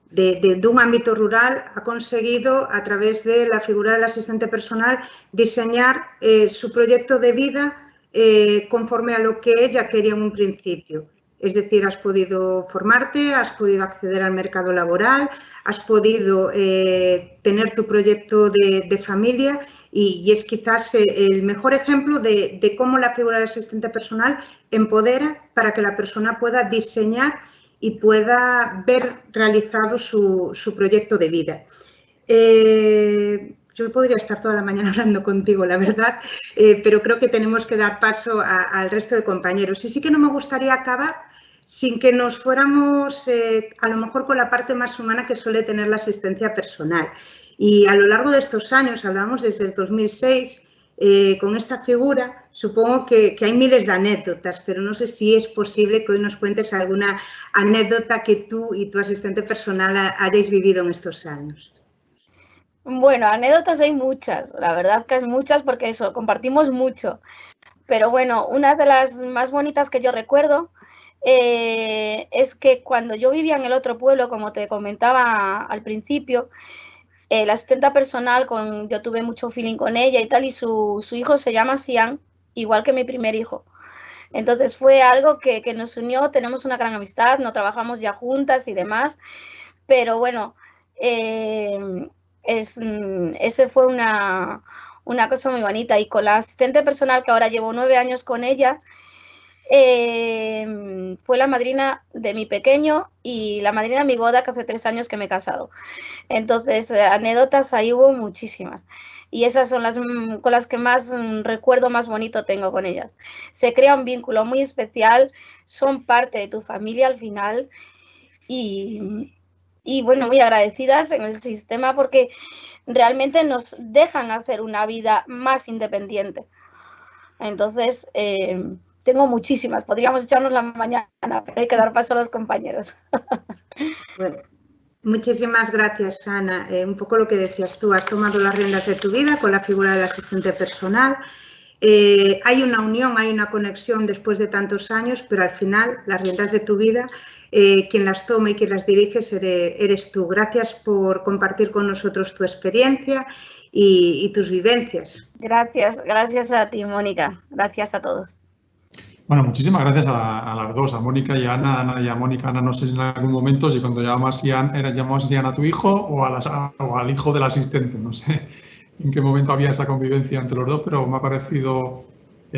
de un ámbito rural, ha conseguido, a través de la figura del asistente personal, diseñar su proyecto de vida conforme a lo que ella quería en un principio. Es decir, has podido formarte, has podido acceder al mercado laboral, has podido tener tu proyecto de familia, y es quizás el mejor ejemplo de cómo la figura del asistente personal empodera para que la persona pueda diseñar y pueda ver realizado su proyecto de vida. Yo podría estar toda la mañana hablando contigo, la verdad, pero creo que tenemos que dar paso al resto de compañeros. Y sí que no me gustaría acabar sin que nos fuéramos, a lo mejor, con la parte más humana que suele tener la asistencia personal. Y a lo largo de estos años, hablamos desde el 2006, con esta figura, supongo que hay miles de anécdotas, pero no sé si es posible que hoy nos cuentes alguna anécdota que tú y tu asistente personal hayáis vivido en estos años. Bueno, anécdotas hay muchas, la verdad que es muchas, porque eso, compartimos mucho. Pero bueno, una de las más bonitas que yo recuerdo es que cuando yo vivía en el otro pueblo, como te comentaba al principio, la asistenta personal, yo tuve mucho feeling con ella y tal, y su hijo se llama Sian, igual que mi primer hijo. Entonces fue algo que nos unió, tenemos una gran amistad, no trabajamos ya juntas y demás, pero bueno, ese fue una cosa muy bonita. Y con la asistente personal, que ahora llevo 9 años con ella, fue la madrina de mi pequeño y la madrina de mi boda, que hace 3 años que me he casado. Entonces, anécdotas ahí hubo muchísimas. Y esas son las con las que más recuerdo más bonito tengo con ellas. Se crea un vínculo muy especial, son parte de tu familia al final, y bueno, muy agradecidas en el sistema, porque realmente nos dejan hacer una vida más independiente. Entonces, tengo muchísimas, podríamos echarnos la mañana, pero hay que dar paso a los compañeros. Bueno, muchísimas gracias, Ana. Un poco lo que decías tú, has tomado las riendas de tu vida con la figura del asistente personal. Hay una unión, hay una conexión después de tantos años, pero al final las riendas de tu vida, quien las toma y quien las dirige eres tú. Gracias por compartir con nosotros tu experiencia y tus vivencias. Gracias a ti, Mónica. Gracias a todos. Bueno, muchísimas gracias a las dos, a Mónica y a Ana. Ana y a Mónica. Ana, no sé si en algún momento, si cuando llamabas Sian a tu hijo o al hijo del asistente, no sé en qué momento había esa convivencia entre los dos, pero me ha parecido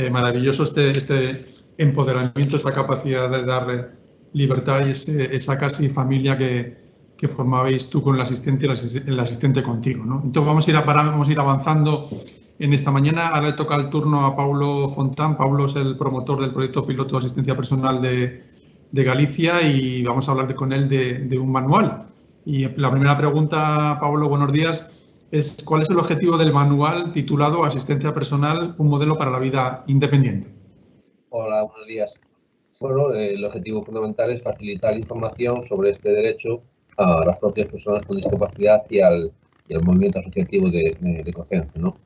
maravilloso este empoderamiento, esta capacidad de darle libertad y esa casi familia que formabais tú con el asistente y el asistente contigo, ¿no? Entonces vamos a ir avanzando en esta mañana. Ahora le toca el turno a Paulo Fontán. Paulo es el promotor del proyecto piloto de asistencia personal de Galicia, y vamos a hablar con él de un manual. Y la primera pregunta, Paulo, buenos días, es ¿cuál es el objetivo del manual titulado Asistencia Personal, un modelo para la vida independiente? Hola, buenos días. Bueno, el objetivo fundamental es facilitar información sobre este derecho a las propias personas con discapacidad y al movimiento asociativo de COCENFE, ¿no?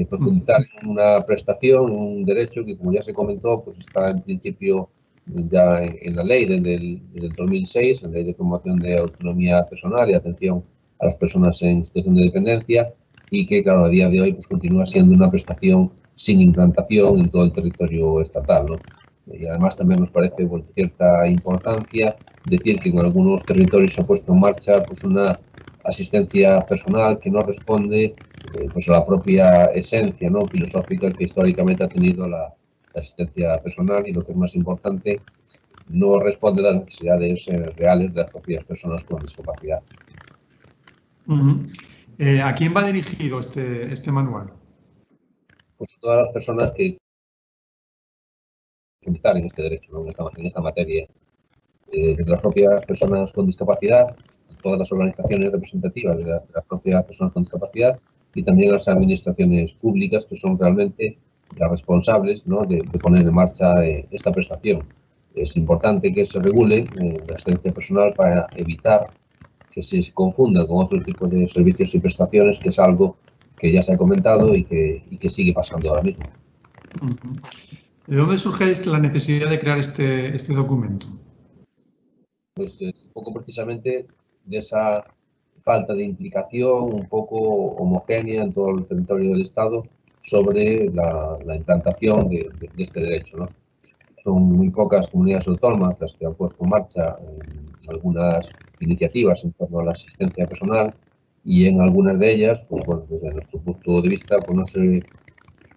Profundizar en una prestación, un derecho que, como ya se comentó, pues está en principio ya en la ley desde el 2006, la Ley de Promoción de Autonomía Personal y Atención a las Personas en Situación de Dependencia, y que, claro, a día de hoy pues continúa siendo una prestación sin implantación en todo el territorio estatal, ¿no? Y además también nos parece de cierta importancia decir que en algunos territorios se ha puesto en marcha pues una asistencia personal que no responde pues a la propia esencia, ¿no?, filosófica que históricamente ha tenido la asistencia personal, y lo que es más importante, no responde a las necesidades reales de las propias personas con discapacidad. ¿A quién va dirigido este manual? Pues a todas las personas que empezar en este derecho, ¿no?, en esta materia, desde las propias personas con discapacidad, todas las organizaciones representativas de las propias personas con discapacidad y también las administraciones públicas, que son realmente las responsables, ¿no?, de poner en marcha esta prestación. Es importante que se regule la asistencia personal para evitar que se confunda con otro tipo de servicios y prestaciones, que es algo que ya se ha comentado y que sigue pasando ahora mismo. ¿De dónde surge la necesidad de crear este documento? Pues un poco precisamente de esa falta de implicación un poco homogénea en todo el territorio del Estado sobre la implantación de este derecho, ¿no? Son muy pocas comunidades autónomas las que han puesto en marcha algunas iniciativas en torno a la asistencia personal, y en algunas de ellas, pues bueno, desde nuestro punto de vista, pues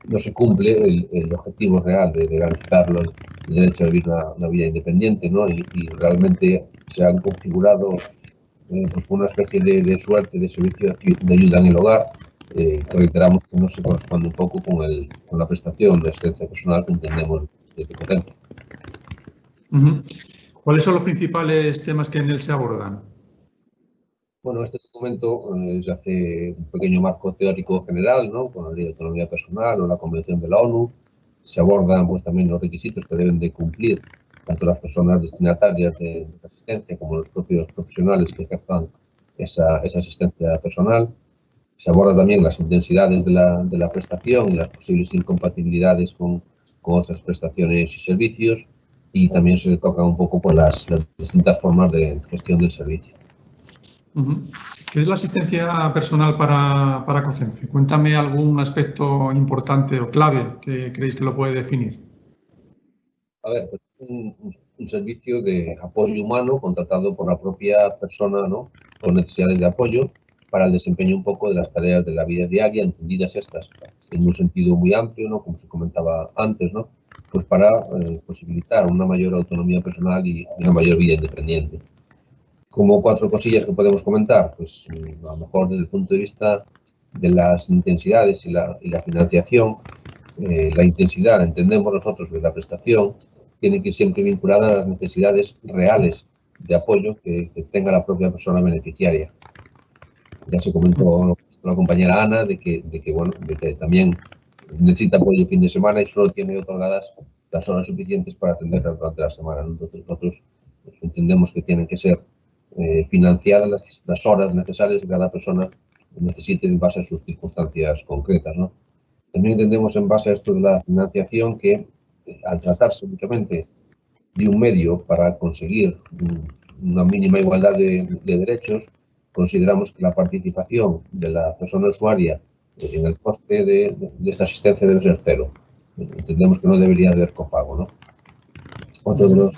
no se cumple el objetivo real de garantizar el derecho a vivir una vida independiente, ¿no? Y realmente se han configurado pues una especie de suerte de servicio de ayuda en el hogar, que reiteramos que no se corresponde un poco con la prestación de asistencia personal que entendemos desde Potencia. ¿Cuáles son los principales temas que en él se abordan? Bueno, este documento se hace un pequeño marco teórico general, ¿no?, con la Ley de Autonomía Personal o la Convención de la ONU. Se abordan pues también los requisitos que deben de cumplir tanto las personas destinatarias de asistencia como los propios profesionales que ejerzan esa asistencia personal. Se aborda también las intensidades de la prestación y las posibles incompatibilidades con otras prestaciones y servicios, y también se toca un poco por las distintas formas de gestión del servicio. ¿Qué es la asistencia personal para COCENFE? Cuéntame algún aspecto importante o clave que creéis que lo puede definir. A ver, pues es un servicio de apoyo humano contratado por la propia persona, ¿no?, con necesidades de apoyo para el desempeño un poco de las tareas de la vida diaria, entendidas estas en un sentido muy amplio, ¿no?, como se comentaba antes, ¿no?, pues para posibilitar una mayor autonomía personal y una mayor vida independiente. Como 4 cosillas que podemos comentar, pues a lo mejor desde el punto de vista de las intensidades y la financiación, la intensidad, entendemos nosotros, de la prestación tiene que ir siempre vinculada a las necesidades reales de apoyo que tenga la propia persona beneficiaria. Ya se comentó la compañera Ana de que también necesita apoyo el fin de semana y solo tiene otorgadas las horas suficientes para atenderla durante la semana. Entonces nosotros entendemos que tienen que ser financiadas las horas necesarias que cada persona necesite en base a sus circunstancias concretas, ¿no? También entendemos, en base a esto de la financiación, que al tratarse únicamente de un medio para conseguir una mínima igualdad de derechos, consideramos que la participación de la persona usuaria en el coste de esta asistencia debe ser cero. Entendemos que no debería haber copago, ¿no? Otro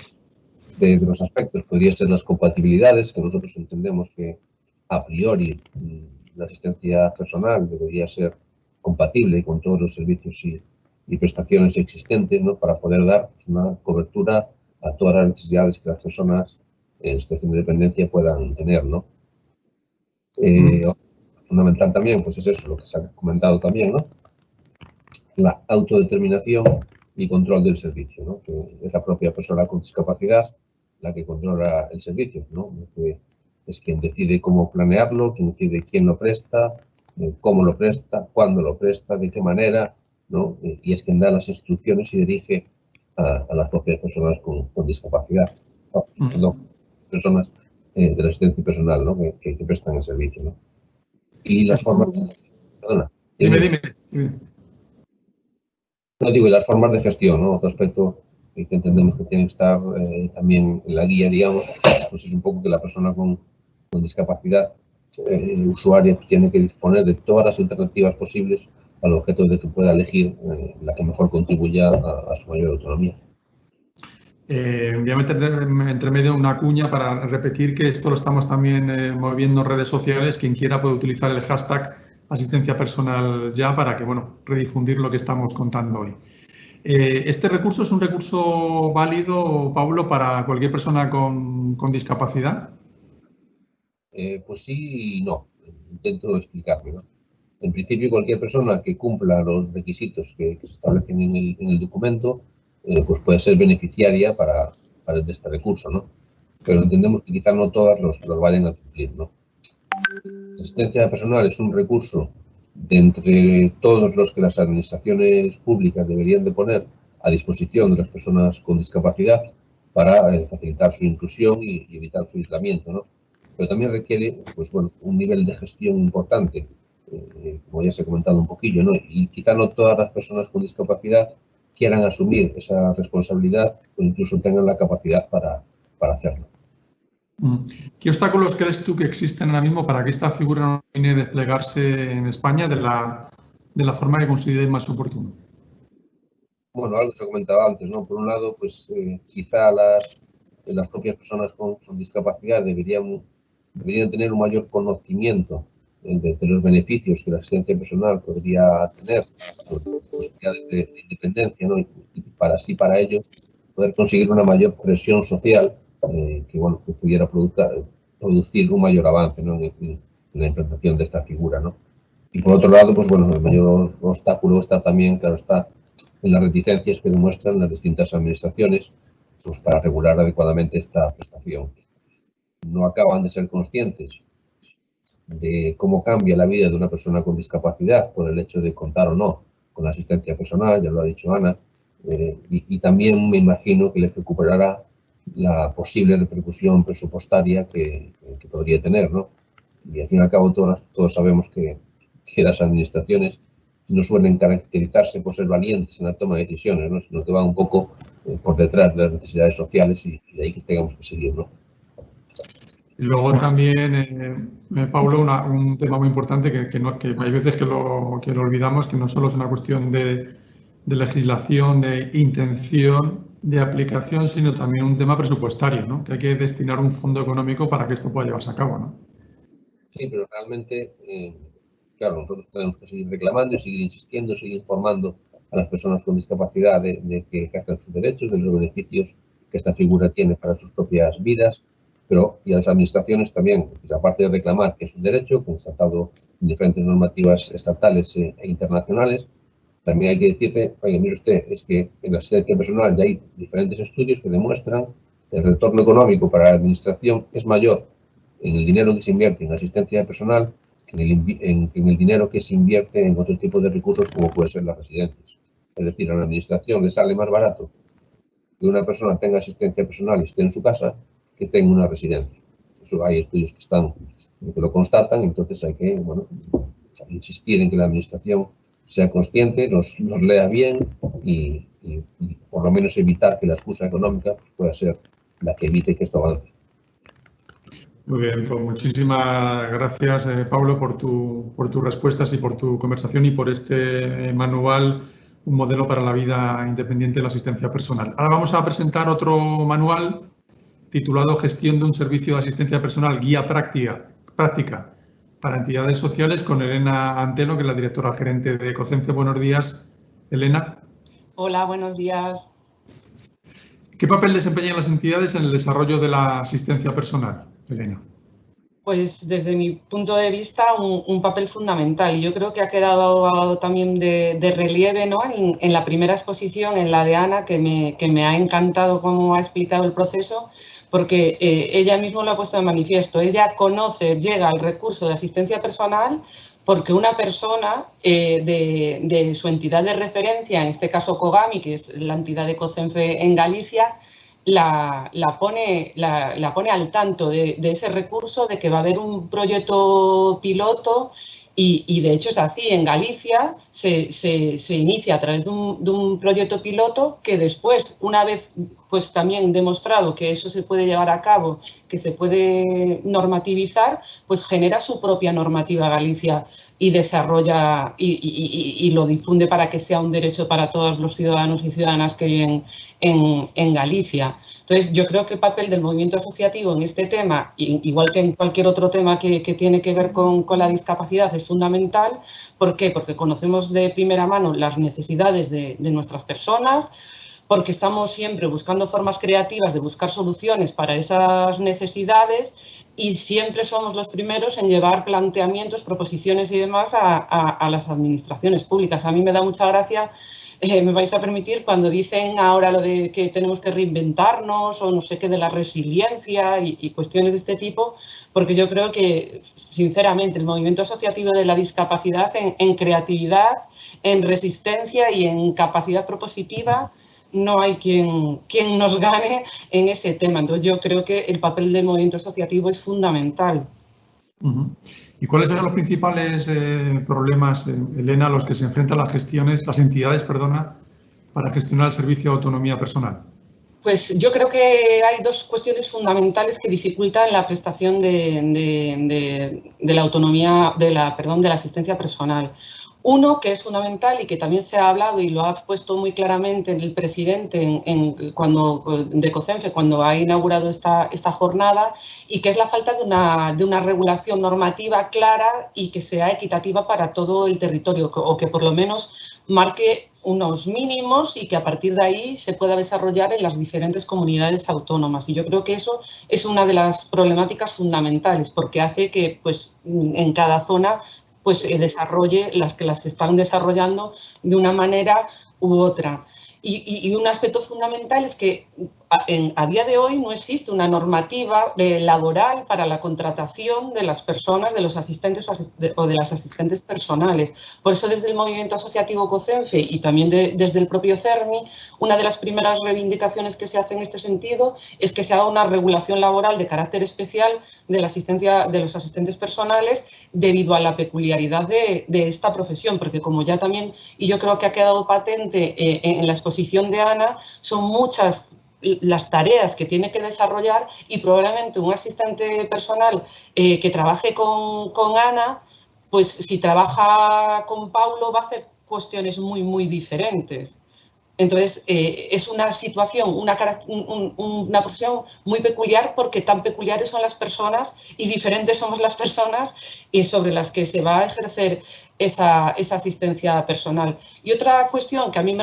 de los aspectos podría ser las compatibilidades, que nosotros entendemos que a priori la asistencia personal debería ser compatible con todos los servicios y prestaciones existentes, ¿no?, para poder dar una cobertura a todas las necesidades que las personas en situación de dependencia puedan tener, ¿no? Fundamental también, pues es eso, lo que se ha comentado también, ¿no?, la autodeterminación y control del servicio, ¿no?, que es la propia persona con discapacidad la que controla el servicio, ¿no?, que es quien decide cómo planearlo, quien decide quién lo presta, cómo lo presta, cuándo lo presta, de qué manera, ¿no?, y es quien da las instrucciones y dirige a las propias personas con discapacidad, personas de la asistencia personal, ¿no?, que prestan el servicio, ¿no? Y las formas... Perdona. Dime. No digo, y las formas de gestión, ¿no?, otro aspecto que entendemos que tiene que estar también en la guía, digamos, pues es un poco que la persona con discapacidad usuaria pues tiene que disponer de todas las alternativas posibles al objeto de que pueda elegir la que mejor contribuya a su mayor autonomía. Voy a meter entre medio una cuña para repetir que esto lo estamos también moviendo en redes sociales. Quien quiera puede utilizar el hashtag asistencia personal ya para que, bueno, redifundir lo que estamos contando hoy. ¿Este recurso es un recurso válido, Pablo, para cualquier persona con discapacidad? Pues sí y no. Intento explicarme, ¿no? En principio, cualquier persona que cumpla los requisitos que se establecen en el documento, pues puede ser beneficiaria para este recurso, ¿no? pero entendemos que quizás no todas los vayan a cumplir, ¿no? La asistencia personal es un recurso de entre todos los que las administraciones públicas deberían de poner a disposición de las personas con discapacidad para facilitar su inclusión y evitar su aislamiento, ¿no? Pero también requiere, pues bueno, un nivel de gestión importante, como ya se ha comentado un poquillo, ¿no? Y quizá no todas las personas con discapacidad quieran asumir esa responsabilidad o incluso tengan la capacidad para hacerlo. ¿Qué obstáculos crees tú que existen ahora mismo para que esta figura no termine de desplegarse en España de la forma que consideres más oportuna? Bueno, algo se ha comentado antes, ¿no? Por un lado, pues quizá las propias personas con discapacidad deberían tener un mayor conocimiento de los beneficios que la asistencia personal podría tener, posibilidades de independencia, ¿no? Y para ello poder conseguir una mayor presión social que pudiera producir un mayor avance, ¿no? en la implantación de esta figura, ¿no? Y por otro lado, pues bueno, el mayor obstáculo está también, claro está, en las reticencias que demuestran las distintas administraciones pues, para regular adecuadamente esta prestación. No acaban de ser conscientes de cómo cambia la vida de una persona con discapacidad por el hecho de contar o no con la asistencia personal, ya lo ha dicho Ana, y también me imagino que les preocupará la posible repercusión presupuestaria que podría tener, ¿no? Y al fin y al cabo todos sabemos que las administraciones no suelen caracterizarse por ser valientes en la toma de decisiones, ¿no? Sino que van un poco por detrás de las necesidades sociales y de ahí que tengamos que seguir, ¿no? Y luego también, Pablo, un tema muy importante que hay veces que lo olvidamos, que no solo es una cuestión de legislación, de intención, de aplicación, sino también un tema presupuestario, ¿no? Que hay que destinar un fondo económico para que esto pueda llevarse a cabo, ¿no? Sí, pero realmente, claro, nosotros tenemos que seguir reclamando y seguir insistiendo, seguir informando a las personas con discapacidad de que ejerzan sus derechos, de los beneficios que esta figura tiene para sus propias vidas, pero y a las administraciones también, pues, aparte de reclamar que es un derecho, constatado en diferentes normativas estatales e internacionales, también hay que decirle, oye, mire usted, es que en la asistencia personal ya hay diferentes estudios que demuestran que el retorno económico para la administración es mayor en el dinero que se invierte en asistencia personal que en el dinero que se invierte en otro tipo de recursos como puede ser las residencias. Es decir, a la administración le sale más barato que una persona tenga asistencia personal y esté en su casa que esté en una residencia. Eso hay estudios que lo constatan, entonces hay que insistir en que la administración sea consciente, los lea bien y por lo menos evitar que la excusa económica pueda ser la que evite que esto avance. Muy bien, pues muchísimas gracias, Pablo, por tus respuestas y por tu conversación y por este manual, un modelo para la vida independiente de la asistencia personal. Ahora vamos a presentar otro manual titulado Gestión de un servicio de asistencia personal, guía práctica para entidades sociales, con Elena Antelo, que es la directora gerente de Ecocenfe. Buenos días, Elena. Hola, buenos días. ¿Qué papel desempeñan las entidades en el desarrollo de la asistencia personal, Elena? Pues desde mi punto de vista un papel fundamental. Yo creo que ha quedado también de relieve, ¿no? En la primera exposición, en la de Ana, que me ha encantado cómo ha explicado el proceso, porque ella misma lo ha puesto de manifiesto. Ella llega al recurso de asistencia personal porque una persona de su entidad de referencia, en este caso Cogami, que es la entidad de Ecocenfe en Galicia, la pone al tanto de ese recurso, de que va a haber un proyecto piloto y de hecho es así. En Galicia se inicia a través de un proyecto piloto que después, una vez pues también demostrado que eso se puede llevar a cabo, que se puede normativizar, pues genera su propia normativa Galicia y desarrolla y lo difunde para que sea un derecho para todos los ciudadanos y ciudadanas que viven en Galicia. Entonces, yo creo que el papel del movimiento asociativo en este tema, igual que en cualquier otro tema que tiene que ver con la discapacidad, es fundamental. ¿Por qué? Porque conocemos de primera mano las necesidades de nuestras personas, porque estamos siempre buscando formas creativas de buscar soluciones para esas necesidades y siempre somos los primeros en llevar planteamientos, proposiciones y demás a las administraciones públicas. A mí me da mucha gracia me vais a permitir, cuando dicen ahora lo de que tenemos que reinventarnos o no sé qué de la resiliencia y cuestiones de este tipo, porque yo creo que, sinceramente, el movimiento asociativo de la discapacidad en creatividad, en resistencia y en capacidad propositiva, no hay quien nos gane en ese tema. Entonces, yo creo que el papel del movimiento asociativo es fundamental. ¿Y cuáles son los principales problemas, Elena, a los que se enfrentan las entidades, para gestionar el servicio de autonomía personal? Pues yo creo que hay dos cuestiones fundamentales que dificultan la prestación de la autonomía, de la asistencia personal. Uno, que es fundamental y que también se ha hablado y lo ha puesto muy claramente el presidente de COCENFE cuando ha inaugurado esta jornada, y que es la falta de una regulación normativa clara y que sea equitativa para todo el territorio, o que por lo menos marque unos mínimos y que a partir de ahí se pueda desarrollar en las diferentes comunidades autónomas. Y yo creo que eso es una de las problemáticas fundamentales, porque hace que pues, en cada zona desarrolle las que las están desarrollando de una manera u otra. Y un aspecto fundamental es que a día de hoy no existe una normativa laboral para la contratación de las personas, de los asistentes o de las asistentes personales. Por eso, desde el movimiento asociativo COCENFE y también desde el propio CERMI, una de las primeras reivindicaciones que se hace en este sentido es que se haga una regulación laboral de carácter especial de la asistencia de los asistentes personales debido a la peculiaridad de esta profesión, porque como ya también, y yo creo que ha quedado patente en la exposición de Ana, son muchas las tareas que tiene que desarrollar y probablemente un asistente personal que trabaje con Ana, pues si trabaja con Paulo va a hacer cuestiones muy diferentes. Entonces, es una situación, una profesión muy peculiar, porque tan peculiares son las personas y diferentes somos las personas sobre las que se va a ejercer esa asistencia personal. Y otra cuestión que a mí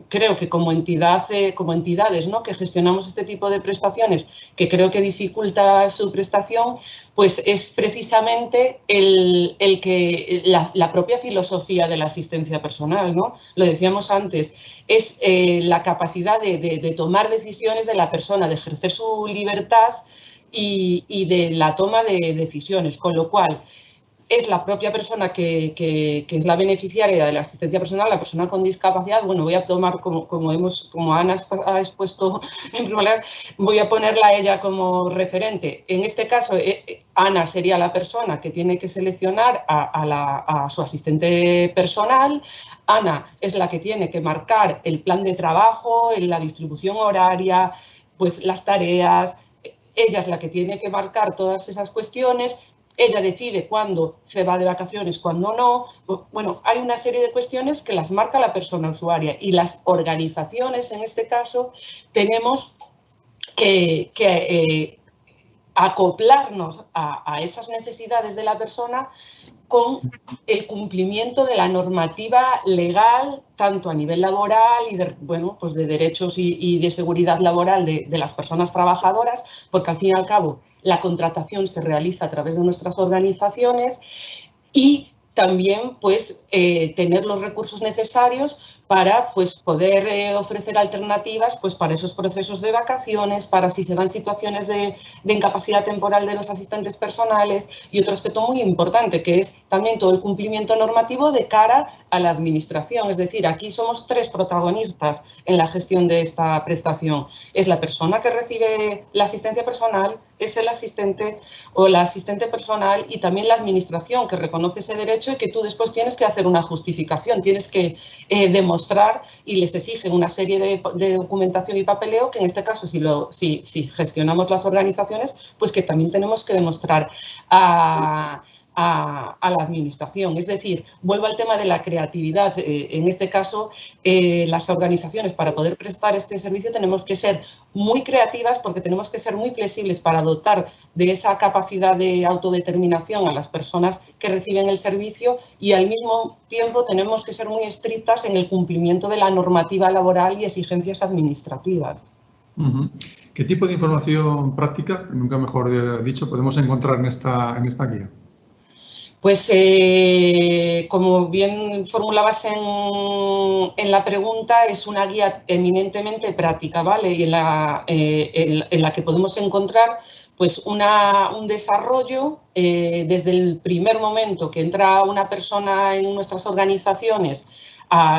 creo que como entidades, ¿no?, que gestionamos este tipo de prestaciones, que creo que dificulta su prestación, pues es precisamente la propia filosofía de la asistencia personal, ¿no? Lo decíamos antes, es la capacidad de tomar decisiones de la persona, de ejercer su libertad y de la toma de decisiones, con lo cual es la propia persona que es la beneficiaria de la asistencia personal, la persona con discapacidad. Bueno, voy a tomar, como Ana ha expuesto en primer lugar, voy a ponerla a ella como referente. En este caso, Ana sería la persona que tiene que seleccionar a su asistente personal. Ana es la que tiene que marcar el plan de trabajo, la distribución horaria, pues las tareas. Ella es la que tiene que marcar todas esas cuestiones. Ella decide cuándo se va de vacaciones, cuándo no. Bueno, hay una serie de cuestiones que las marca la persona usuaria, y las organizaciones, en este caso, tenemos que acoplarnos a esas necesidades de la persona con el cumplimiento de la normativa legal, tanto a nivel laboral y de derechos y de seguridad laboral de las personas trabajadoras, porque al fin y al cabo la contratación se realiza a través de nuestras organizaciones, y también tener los recursos necesarios para poder ofrecer alternativas para esos procesos de vacaciones, para si se dan situaciones de incapacidad temporal de los asistentes personales. Y otro aspecto muy importante, que es también todo el cumplimiento normativo de cara a la administración. Es decir, aquí somos tres protagonistas en la gestión de esta prestación. Es la persona que recibe la asistencia personal, es el asistente o la asistente personal, y también la administración, que reconoce ese derecho y que tú después tienes que hacer una justificación, tienes que demostrar, y les exigen una serie de documentación y papeleo, que en este caso, si gestionamos las organizaciones, pues que también tenemos que demostrar a la administración. Es decir, vuelvo al tema de la creatividad. En este caso, las organizaciones, para poder prestar este servicio, tenemos que ser muy creativas, porque tenemos que ser muy flexibles para dotar de esa capacidad de autodeterminación a las personas que reciben el servicio, y al mismo tiempo tenemos que ser muy estrictas en el cumplimiento de la normativa laboral y exigencias administrativas. ¿Qué tipo de información práctica, nunca mejor dicho, podemos encontrar en esta guía? Pues como bien formulabas en la pregunta, es una guía eminentemente práctica, ¿vale? Y en la que podemos encontrar pues un desarrollo desde el primer momento que entra una persona en nuestras organizaciones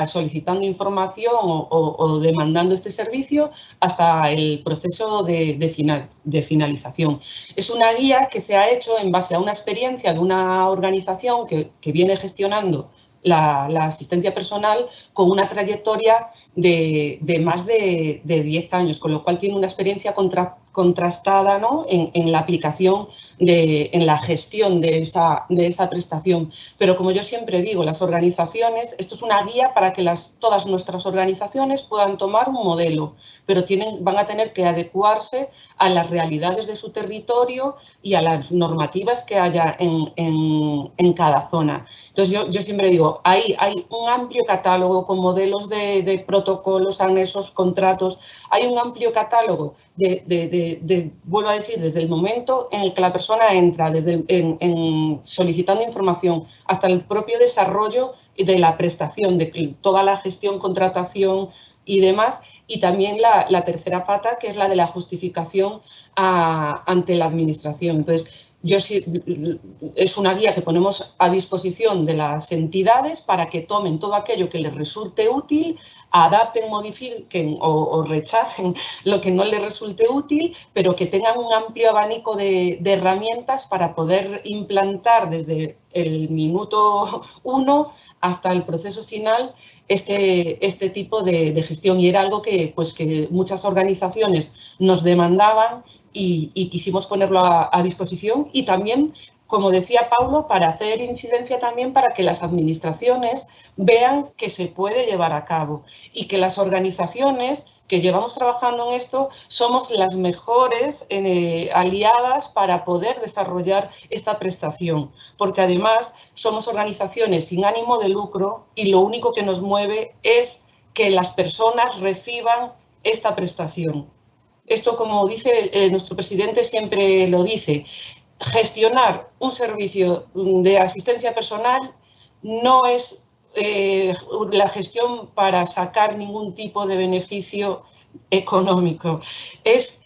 solicitando información o demandando este servicio hasta el proceso de finalización. Es una guía que se ha hecho en base a una experiencia de una organización que viene gestionando la asistencia personal con una trayectoria de más de 10 años, con lo cual tiene una experiencia contrastada, ¿no?, en la aplicación, en la gestión de esa prestación. Pero como yo siempre digo, las organizaciones, esto es una guía para que todas nuestras organizaciones puedan tomar un modelo, pero van a tener que adecuarse a las realidades de su territorio y a las normativas que haya en cada zona. Entonces, yo siempre digo, hay un amplio catálogo con modelos de protocolos, anexos, contratos. Hay un amplio catálogo vuelvo a decir, desde el momento en el que la persona entra, solicitando información, hasta el propio desarrollo de la prestación, de toda la gestión, contratación y demás. Y también la tercera pata, que es la de la justificación ante la administración. Entonces, es una guía que ponemos a disposición de las entidades para que tomen todo aquello que les resulte útil, adapten, modifiquen o rechacen lo que no les resulte útil, pero que tengan un amplio abanico de herramientas para poder implantar desde el minuto 1 hasta el proceso final este tipo de gestión. Y era algo que muchas organizaciones nos demandaban y quisimos ponerlo a disposición, y también, como decía Paulo, para hacer incidencia también para que las administraciones vean que se puede llevar a cabo y que las organizaciones que llevamos trabajando en esto somos las mejores aliadas para poder desarrollar esta prestación, porque además somos organizaciones sin ánimo de lucro y lo único que nos mueve es que las personas reciban esta prestación. Esto, como dice nuestro presidente, siempre lo dice: gestionar un servicio de asistencia personal no es la gestión para sacar ningún tipo de beneficio económico. Es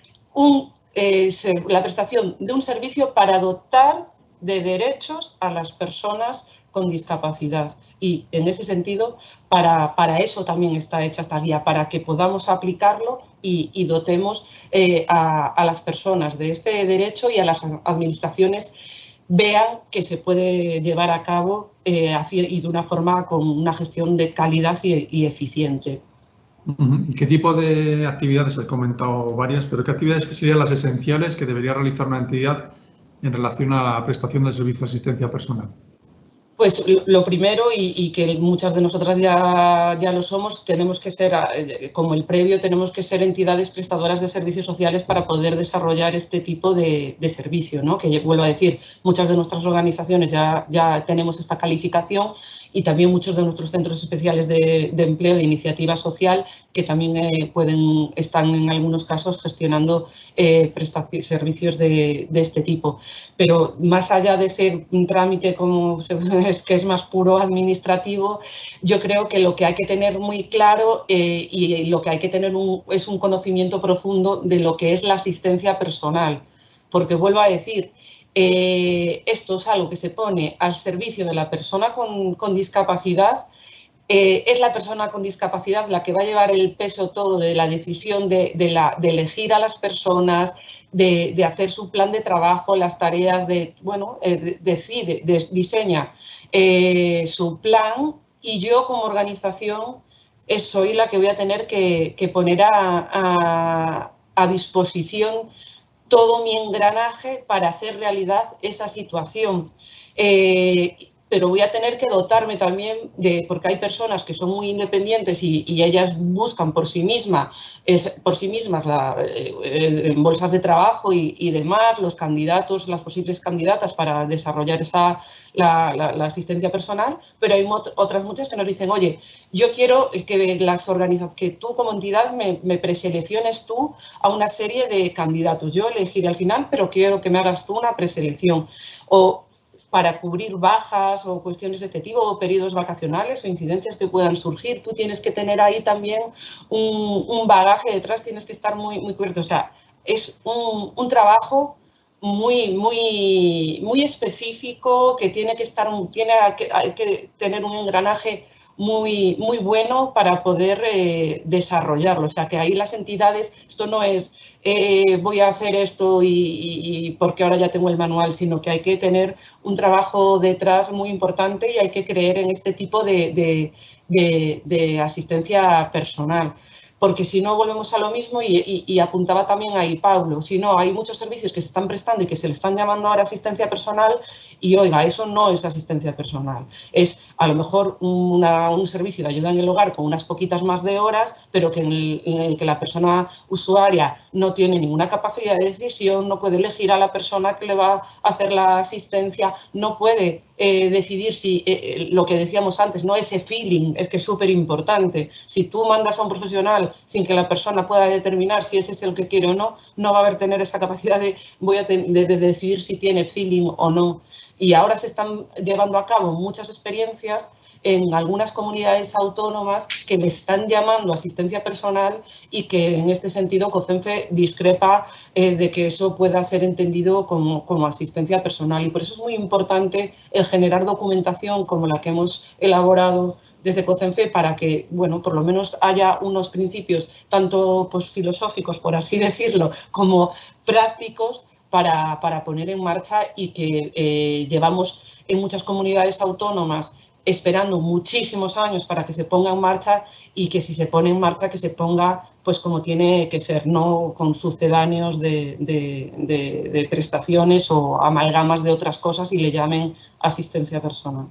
la prestación de un servicio para dotar de derechos a las personas con discapacidad. Y en ese sentido, para eso también está hecha esta guía, para que podamos aplicarlo y dotemos a las personas de este derecho y a las administraciones vean que se puede llevar a cabo y de una forma con una gestión de calidad y eficiente. ¿Y qué tipo de actividades? He comentado varias, pero ¿qué actividades serían las esenciales que debería realizar una entidad en relación a la prestación del servicio de asistencia personal? Pues lo primero, y que muchas de nosotras ya lo somos, tenemos que ser, como el previo, tenemos que ser entidades prestadoras de servicios sociales para poder desarrollar este tipo de servicio, ¿no? Que vuelvo a decir, muchas de nuestras organizaciones ya tenemos esta calificación, y también muchos de nuestros centros especiales de empleo de iniciativa social, que también están en algunos casos gestionando servicios de este tipo. Pero más allá de ser un trámite que es más puro administrativo, yo creo que lo que hay que tener muy claro y lo que hay que tener es un conocimiento profundo de lo que es la asistencia personal. Porque vuelvo a decir, esto es algo que se pone al servicio de la persona con discapacidad. Es la persona con discapacidad la que va a llevar el peso todo de la decisión de elegir a las personas, de hacer su plan de trabajo, las tareas, diseña su plan, y yo como organización soy la que voy a tener que poner a disposición todo mi engranaje para hacer realidad esa situación. Pero voy a tener que dotarme también porque hay personas que son muy independientes y ellas buscan por sí mismas bolsas de trabajo y demás, los candidatos, las posibles candidatas para desarrollar la asistencia personal, pero hay otras muchas que nos dicen: oye, yo quiero que tú como entidad me preselecciones tú a una serie de candidatos. Yo elegiré al final, pero quiero que me hagas tú una preselección. para cubrir bajas o cuestiones de este tipo, o periodos vacacionales o incidencias que puedan surgir. Tú tienes que tener ahí también un bagaje detrás, tienes que estar muy cubierto. O sea, es un trabajo muy específico, que tiene que tener un engranaje muy bueno para poder desarrollarlo. O sea, que ahí las entidades, esto no es voy a hacer esto y porque ahora ya tengo el manual, sino que hay que tener un trabajo detrás muy importante y hay que creer en este tipo de asistencia personal. Porque si no volvemos a lo mismo, y apuntaba también ahí Pablo, si no, hay muchos servicios que se están prestando y que se le están llamando ahora asistencia personal y, oiga, eso no es asistencia personal. Es a lo mejor un servicio de ayuda en el hogar con unas poquitas más de horas, pero que en el que la persona usuaria no tiene ninguna capacidad de decisión, no puede elegir a la persona que le va a hacer la asistencia, no puede decidir si, lo que decíamos antes, no ese feeling, es que es súper importante. Si tú mandas a un profesional sin que la persona pueda determinar si ese es el que quiere o no, no va a haber tener esa capacidad de decidir si tiene feeling o no. Y ahora se están llevando a cabo muchas experiencias en algunas comunidades autónomas que le están llamando asistencia personal y que en este sentido COCENFE discrepa de que eso pueda ser entendido como asistencia personal. Y por eso es muy importante el generar documentación como la que hemos elaborado desde COCENFE para que, bueno, por lo menos haya unos principios tanto pues, filosóficos, por así decirlo, como prácticos para poner en marcha, y que llevamos en muchas comunidades autónomas esperando muchísimos años para que se ponga en marcha, y que si se pone en marcha que se ponga pues como tiene que ser, no con sucedáneos de prestaciones o amalgamas de otras cosas y le llamen asistencia personal.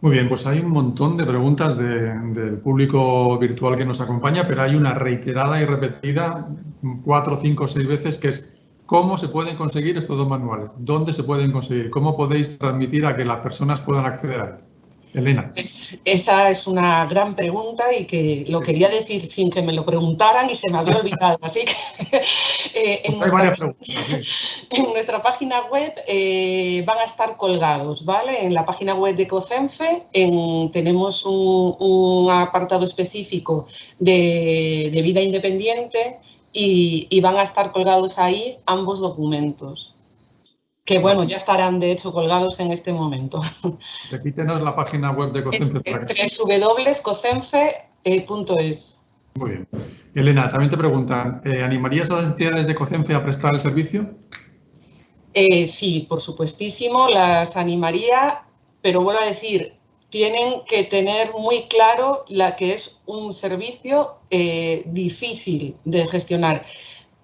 Muy bien, pues hay un montón de preguntas del público virtual que nos acompaña, pero hay una reiterada y repetida 4, 5, 6 veces, que es ¿cómo se pueden conseguir estos dos manuales? ¿Dónde se pueden conseguir? ¿Cómo podéis transmitir a que las personas puedan acceder a él? Elena. Esa es una gran pregunta y que lo quería decir sin que me lo preguntaran y se me había olvidado. Así que pues hay varias preguntas, sí. En nuestra página web van a estar colgados, ¿vale? En la página web de COCENFE tenemos un apartado específico de vida independiente y van a estar colgados ahí ambos documentos. Que bueno, ya estarán de hecho colgados en este momento. Repítenos la página web de COCENFE. www.cocenfe.es. Muy bien. Elena, también te preguntan, ¿animarías a las entidades de COCENFE a prestar el servicio? Sí, por supuestísimo, las animaría, pero vuelvo a decir, tienen que tener muy claro la que es un servicio difícil de gestionar.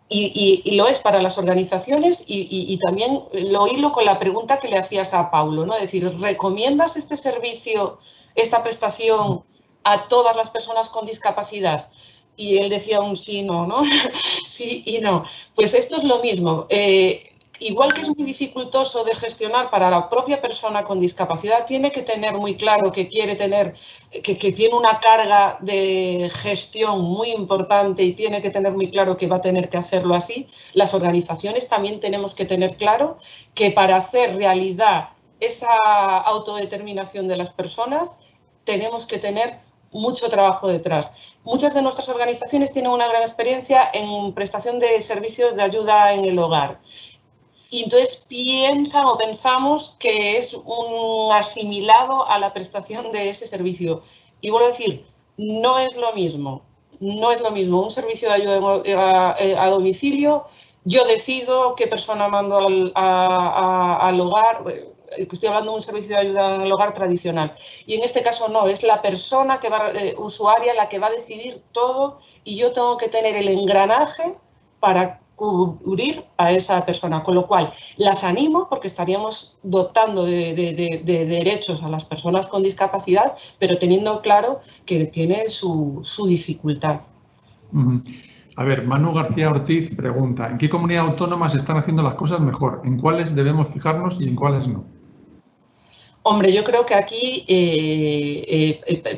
Y lo es para las organizaciones y también lo hilo con la pregunta que le hacías a Paulo, ¿no? Es decir, ¿recomiendas este servicio, esta prestación a todas las personas con discapacidad? Y él decía un sí, no, ¿no? Sí y no. Pues esto es lo mismo. Igual que es muy dificultoso de gestionar para la propia persona con discapacidad, tiene que tener muy claro que quiere tener, que tiene una carga de gestión muy importante y tiene que tener muy claro que va a tener que hacerlo así. Las organizaciones también tenemos que tener claro que para hacer realidad esa autodeterminación de las personas tenemos que tener mucho trabajo detrás. Muchas de nuestras organizaciones tienen una gran experiencia en prestación de servicios de ayuda en el hogar. Y entonces piensan o pensamos que es un asimilado a la prestación de ese servicio. Y vuelvo a decir, no es lo mismo. No es lo mismo un servicio de ayuda a domicilio. Yo decido qué persona mando al hogar. Estoy hablando de un servicio de ayuda en el hogar tradicional. Y en este caso no, es la persona que va, usuaria, la que va a decidir todo, y yo tengo que tener el engranaje para cubrir a esa persona, con lo cual las animo porque estaríamos dotando de derechos a las personas con discapacidad, pero teniendo claro que tiene su dificultad. A ver, Manu García Ortiz pregunta, ¿en qué comunidad autónoma se están haciendo las cosas mejor? ¿En cuáles debemos fijarnos y en cuáles no? Hombre, yo creo que aquí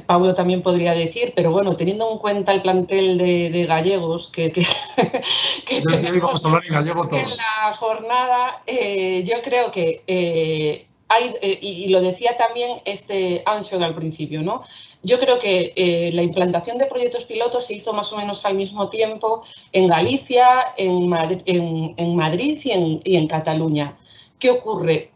Pablo también podría decir, pero bueno, teniendo en cuenta el plantel de gallegos que yo hoy vamos a hablar en gallego todos. En la jornada, yo creo que y lo decía también Anxo al principio, ¿no? Yo creo que la implantación de proyectos pilotos se hizo más o menos al mismo tiempo en Galicia, en Madrid y en Cataluña. ¿Qué ocurre?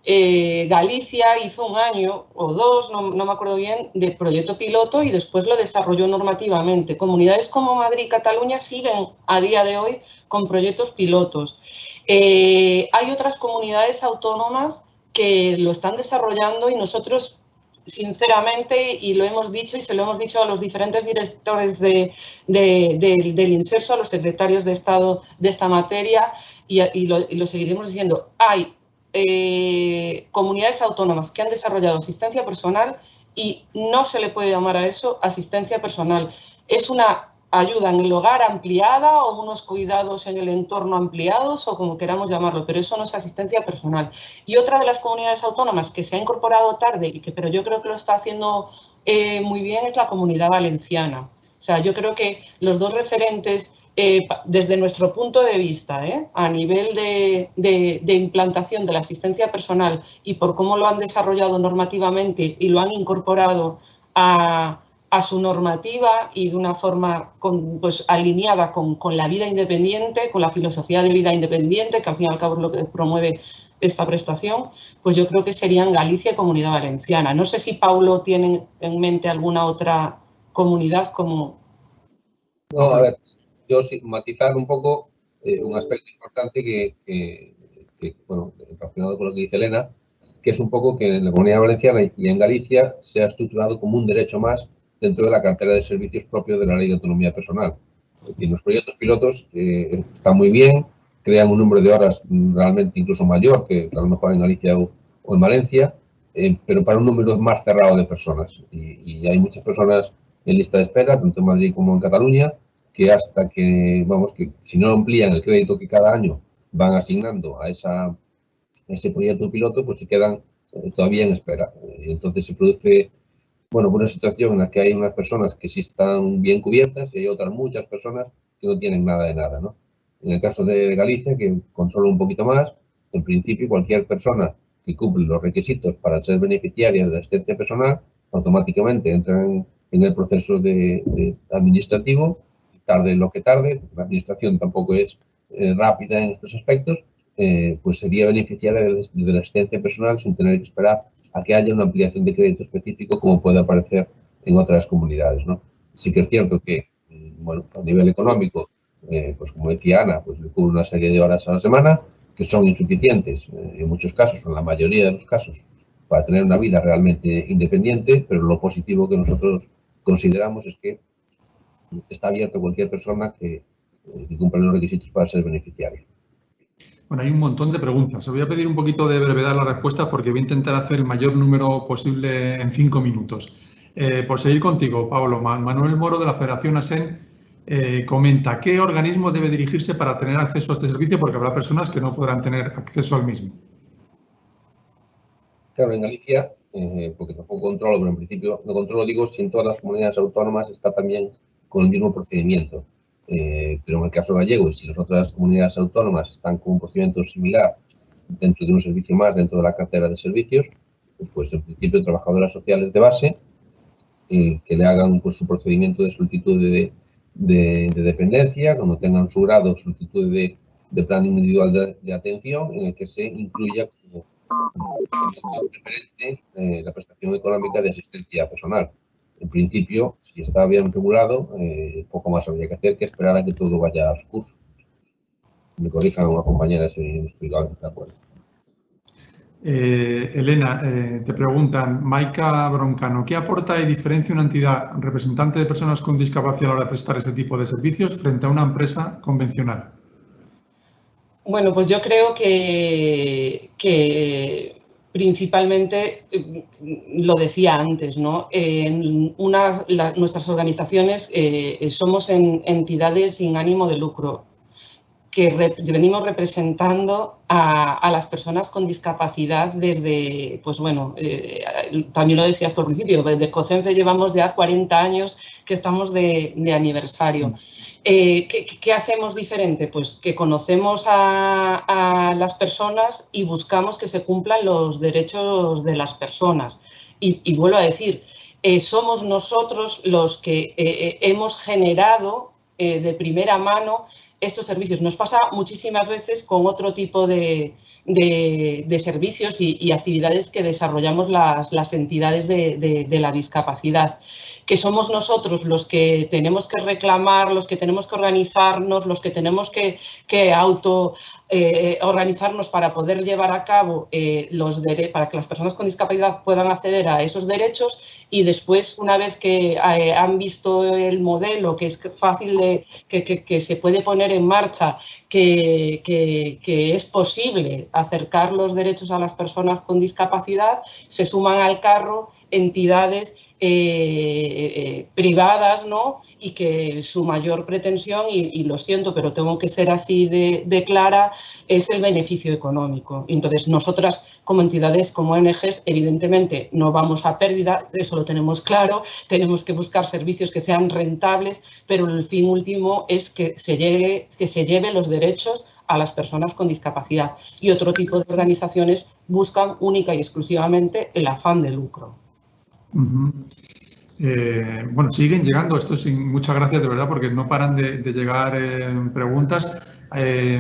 Galicia hizo 1 año o 2, no me acuerdo bien, de proyecto piloto y después lo desarrolló normativamente. Comunidades como Madrid y Cataluña siguen a día de hoy con proyectos pilotos. Hay otras comunidades autónomas que lo están desarrollando y nosotros, sinceramente, y lo hemos dicho y se lo hemos dicho a los diferentes directores del INSERSO, a los secretarios de Estado de esta materia, y lo seguiremos diciendo, hay comunidades autónomas que han desarrollado asistencia personal y no se le puede llamar a eso asistencia personal. Es una ayuda en el hogar ampliada o unos cuidados en el entorno ampliados o como queramos llamarlo, pero eso no es asistencia personal. Y otra de las comunidades autónomas que se ha incorporado tarde, pero yo creo que lo está haciendo muy bien, es la Comunidad Valenciana. O sea, yo creo que los dos referentes, desde nuestro punto de vista, a nivel de implantación de la asistencia personal y por cómo lo han desarrollado normativamente y lo han incorporado a su normativa y de una forma pues, alineada con la vida independiente, con la filosofía de vida independiente, que al fin y al cabo es lo que promueve esta prestación, pues yo creo que serían Galicia y Comunidad Valenciana. No sé si, Paulo, tienen en mente alguna otra comunidad como... No, a ver, yo sí, matizar un poco un aspecto importante que, bueno, relacionado con lo que dice Elena, que es un poco que en la Comunidad Valenciana y en Galicia se ha estructurado como un derecho más dentro de la cartera de servicios propio de la Ley de Autonomía Personal. Es decir, los proyectos pilotos están muy bien, crean un número de horas realmente incluso mayor que a lo mejor en Galicia o en Valencia, pero para un número más cerrado de personas. Y hay muchas personas en lista de espera, tanto en Madrid como en Cataluña, que hasta que, vamos, que si no amplían el crédito que cada año van asignando a ese proyecto piloto, pues se quedan todavía en espera. Entonces se produce, bueno, una situación en la que hay unas personas que sí están bien cubiertas y hay otras muchas personas que no tienen nada de nada, ¿no? En el caso de Galicia, que controla un poquito más, en principio cualquier persona que cumple los requisitos para ser beneficiaria de la asistencia personal, automáticamente entra en el proceso administrativo, tarde lo que tarde, la administración tampoco es rápida en estos aspectos, pues sería beneficiaria de la asistencia personal sin tener que esperar a que haya una ampliación de crédito específico como puede aparecer en otras comunidades, ¿no? Sí que es cierto que, bueno, a nivel económico, pues como decía Ana, pues le cubre una serie de horas a la semana que son insuficientes en muchos casos, o en la mayoría de los casos, para tener una vida realmente independiente, pero lo positivo que nosotros consideramos es que está abierto a cualquier persona que cumpla los requisitos para ser beneficiario. Bueno, hay un montón de preguntas. Os voy a pedir un poquito de brevedad en la respuesta porque voy a intentar hacer el mayor número posible en 5 minutos. Por seguir contigo, Pablo, Manuel Moro de la Federación ASEN comenta ¿qué organismo debe dirigirse para tener acceso a este servicio? Porque habrá personas que no podrán tener acceso al mismo. Claro, en Galicia, porque tampoco controlo, pero en principio no controlo, digo, si en todas las comunidades autónomas está también con el mismo procedimiento. Pero en el caso gallego, y si las otras comunidades autónomas están con un procedimiento similar dentro de un servicio más, dentro de la cartera de servicios, pues en principio trabajadoras sociales de base que le hagan pues, su procedimiento de solicitud de dependencia, cuando tengan su grado, solicitud de plan individual de atención, en el que se incluya como preferente la prestación económica de asistencia personal. En principio, si está bien regulado, poco más habría que hacer que esperar a que todo vaya a su curso. Me corrijan una compañera si me explico algo, de acuerdo. Elena, te preguntan, Maika Broncano, ¿qué aporta y diferencia una entidad representante de personas con discapacidad a la hora de prestar este tipo de servicios frente a una empresa convencional? Bueno, pues yo creo que principalmente, lo decía antes, ¿no? Nuestras organizaciones somos entidades sin ánimo de lucro que venimos representando a las personas con discapacidad desde, pues bueno, también lo decías por principio, desde COCENFE llevamos ya 40 años que estamos de aniversario. ¿Qué hacemos diferente? Pues que conocemos a las personas y buscamos que se cumplan los derechos de las personas. Y vuelvo a decir, somos nosotros los que hemos generado de primera mano estos servicios. Nos pasa muchísimas veces con otro tipo de servicios y actividades que desarrollamos las entidades de la discapacidad, que somos nosotros los que tenemos que reclamar, los que tenemos que organizarnos, los que tenemos que organizarnos para poder llevar a cabo para que las personas con discapacidad puedan acceder a esos derechos, y después, una vez que han visto el modelo, que es fácil, que se puede poner en marcha, que es posible acercar los derechos a las personas con discapacidad, se suman al carro entidades privadas, ¿no? Y que su mayor pretensión, y lo siento, pero tengo que ser así de clara, es el beneficio económico. Entonces, nosotras como entidades, como ONGs, evidentemente no vamos a pérdida, eso lo tenemos claro, tenemos que buscar servicios que sean rentables, pero el fin último es que se lleve los derechos a las personas con discapacidad, y otro tipo de organizaciones buscan única y exclusivamente el afán de lucro. Bueno, siguen llegando, muchas gracias de verdad, porque no paran de llegar preguntas.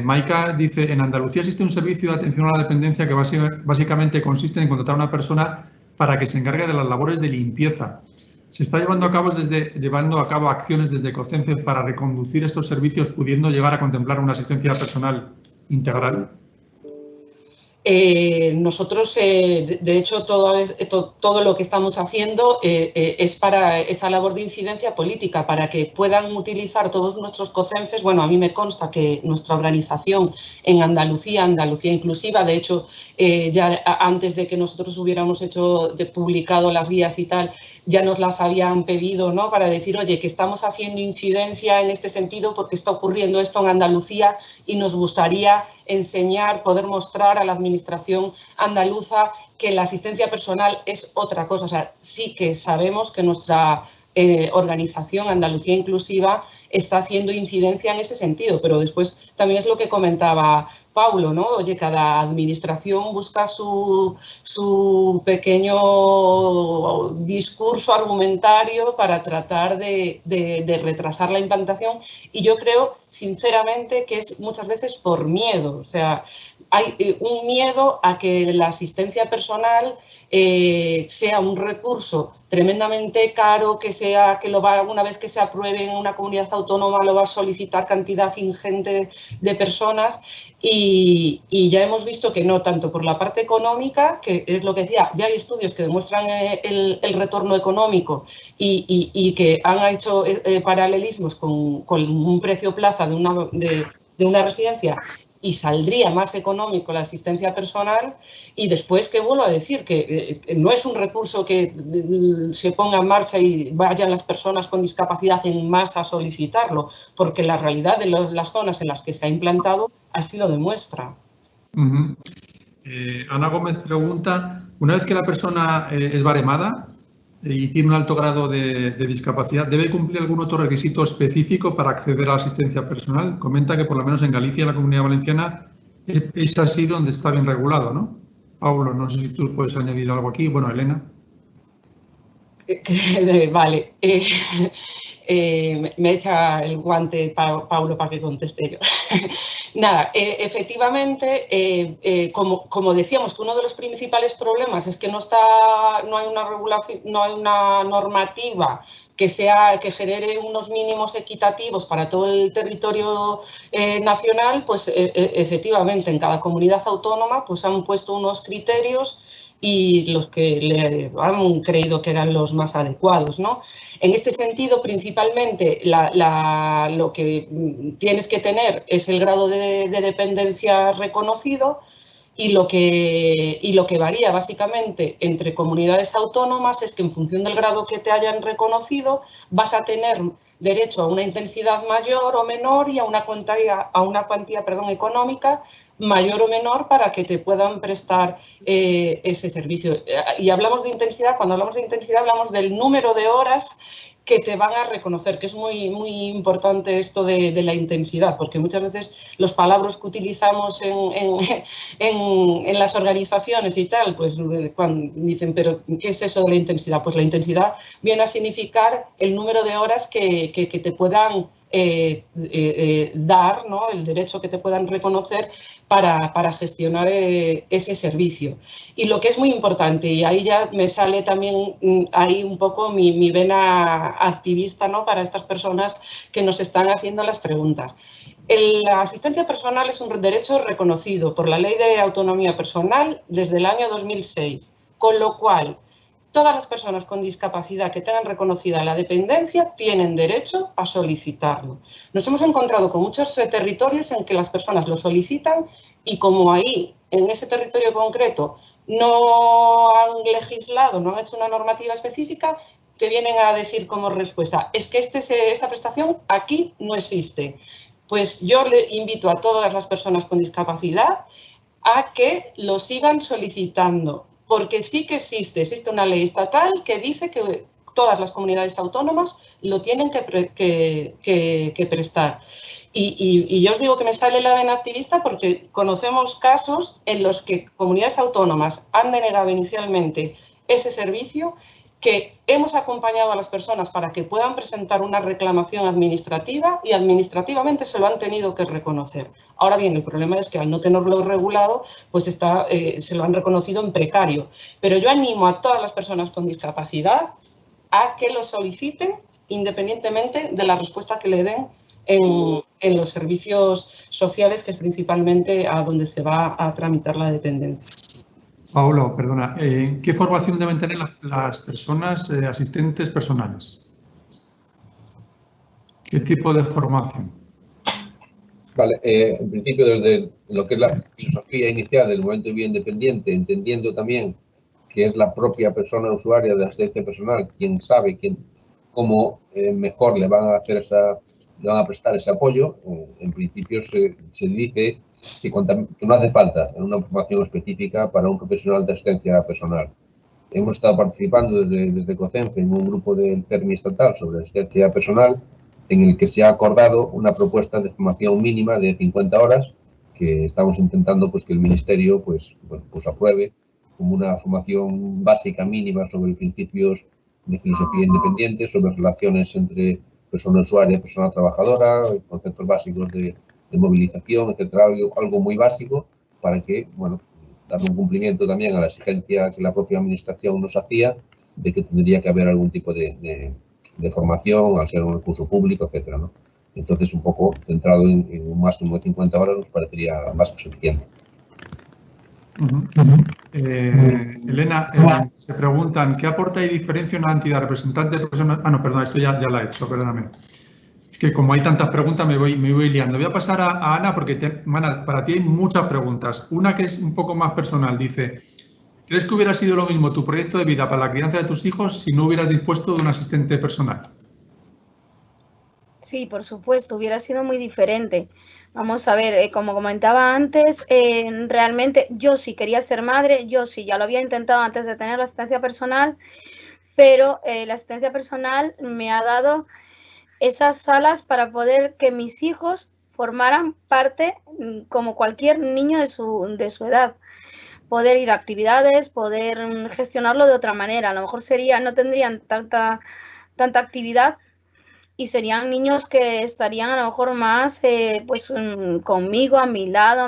Maika dice, en Andalucía existe un servicio de atención a la dependencia que básicamente consiste en contratar a una persona para que se encargue de las labores de limpieza. ¿Se está llevando a cabo acciones desde COCENFE para reconducir estos servicios, pudiendo llegar a contemplar una asistencia personal integral? Nosotros, de hecho, todo lo que estamos haciendo es para esa labor de incidencia política, para que puedan utilizar todos nuestros COCENFEs. Bueno, a mí me consta que nuestra organización en Andalucía Inclusiva, de hecho, ya antes de que nosotros hubiéramos publicado las guías y tal, ya nos las habían pedido, ¿no? Para decir, oye, que estamos haciendo incidencia en este sentido porque está ocurriendo esto en Andalucía y nos gustaría poder mostrar a la administración andaluza que la asistencia personal es otra cosa. O sea, sí que sabemos que nuestra organización Andalucía Inclusiva está haciendo incidencia en ese sentido, pero después también es lo que comentaba Paulo, ¿no? Oye, cada administración busca su pequeño discurso argumentario para tratar de retrasar la implantación, y yo creo, sinceramente, que es muchas veces por miedo. O sea, hay un miedo a que la asistencia personal sea un recurso tremendamente caro, una vez que se apruebe en una comunidad autónoma lo va a solicitar cantidad ingente de personas, y ya hemos visto que no, tanto por la parte económica, que es lo que decía, ya hay estudios que demuestran el retorno económico y que han hecho paralelismos con un precio plaza de una residencia, y saldría más económico la asistencia personal. Y después, que vuelvo a decir, que no es un recurso que se ponga en marcha y vayan las personas con discapacidad en masa a solicitarlo, porque la realidad de las zonas en las que se ha implantado así lo demuestra. Ana Gómez pregunta, una vez que la persona es baremada y tiene un alto grado de discapacidad, ¿debe cumplir algún otro requisito específico para acceder a la asistencia personal? Comenta que por lo menos en Galicia, en la Comunidad Valenciana, es así donde está bien regulado, ¿no? Paulo, no sé si tú puedes añadir algo aquí. Bueno, Elena. Vale. Me echa el guante Paulo para que conteste yo. Nada, efectivamente, como decíamos, que uno de los principales problemas es que no hay una regulación, no hay una normativa que genere unos mínimos equitativos para todo el territorio nacional. Pues efectivamente, en cada comunidad autónoma pues han puesto unos criterios y los que le han creído que eran los más adecuados, ¿no? En este sentido, principalmente, lo que tienes que tener es el grado de dependencia reconocido, y lo que varía básicamente entre comunidades autónomas es que en función del grado que te hayan reconocido vas a tener derecho a una intensidad mayor o menor y a una cuantía económica mayor o menor para que te puedan prestar ese servicio. Y hablamos de intensidad, cuando hablamos de intensidad hablamos del número de horas que te van a reconocer, que es muy, muy importante esto de la intensidad, porque muchas veces los palabras que utilizamos en las organizaciones y tal, pues cuando dicen, pero ¿qué es eso de la intensidad? Pues la intensidad viene a significar el número de horas que te puedan dar, ¿no? El derecho que te puedan reconocer para gestionar ese servicio. Y lo que es muy importante, y ahí ya me sale también ahí un poco mi vena activista, ¿no? Para estas personas que nos están haciendo las preguntas. La asistencia personal es un derecho reconocido por la Ley de Autonomía Personal desde el año 2006, con lo cual todas las personas con discapacidad que tengan reconocida la dependencia tienen derecho a solicitarlo. Nos hemos encontrado con muchos territorios en que las personas lo solicitan y como ahí, en ese territorio concreto, no han legislado, no han hecho una normativa específica, te vienen a decir como respuesta, es que esta prestación aquí no existe. Pues yo le invito a todas las personas con discapacidad a que lo sigan solicitando. Porque sí que existe una ley estatal que dice que todas las comunidades autónomas lo tienen que prestar. Y yo os digo que me sale la vena activista porque conocemos casos en los que comunidades autónomas han denegado inicialmente ese servicio, que hemos acompañado a las personas para que puedan presentar una reclamación administrativa y administrativamente se lo han tenido que reconocer. Ahora bien, el problema es que al no tenerlo regulado, pues se lo han reconocido en precario. Pero yo animo a todas las personas con discapacidad a que lo soliciten independientemente de la respuesta que le den en los servicios sociales, que es principalmente a donde se va a tramitar la dependencia. Paulo, perdona, ¿qué formación deben tener las personas asistentes personales? ¿Qué tipo de formación? Vale, en principio desde lo que es la filosofía inicial del movimiento de vida independiente, entendiendo también que es la propia persona usuaria de la asistencia personal quien sabe cómo mejor le van a prestar ese apoyo, en principio se dice que no hace falta una formación específica para un profesional de asistencia personal. Hemos estado participando desde COCENFE en un grupo del CERMI estatal sobre asistencia personal en el que se ha acordado una propuesta de formación mínima de 50 horas que estamos intentando pues, que el Ministerio pues apruebe como una formación básica mínima sobre principios de filosofía independiente, sobre relaciones entre persona usuaria y persona trabajadora, conceptos básicos de movilización, etcétera, algo muy básico para que, bueno, dar un cumplimiento también a la exigencia que la propia administración nos hacía de que tendría que haber algún tipo de formación al ser un recurso público, etcétera, ¿no? Entonces, un poco centrado en un máximo de 50 horas nos parecería más que suficiente. Elena, se preguntan, ¿qué aporta y diferencia una entidad representante de personas? Ah, no, perdón, esto ya la he hecho, perdóname. Es que como hay tantas preguntas me voy liando. Voy a pasar a Ana porque, Ana, para ti hay muchas preguntas. Una que es un poco más personal, dice, ¿crees que hubiera sido lo mismo tu proyecto de vida para la crianza de tus hijos si no hubieras dispuesto de un asistente personal? Sí, por supuesto, hubiera sido muy diferente. Vamos a ver, como comentaba antes, realmente yo sí quería ser madre, yo sí, ya lo había intentado antes de tener la asistencia personal, pero la asistencia personal me ha dado esas alas para poder que mis hijos formaran parte como cualquier niño de su edad. Poder ir a actividades, poder gestionarlo de otra manera. A lo mejor no tendrían tanta actividad y serían niños que estarían a lo mejor más pues conmigo, a mi lado,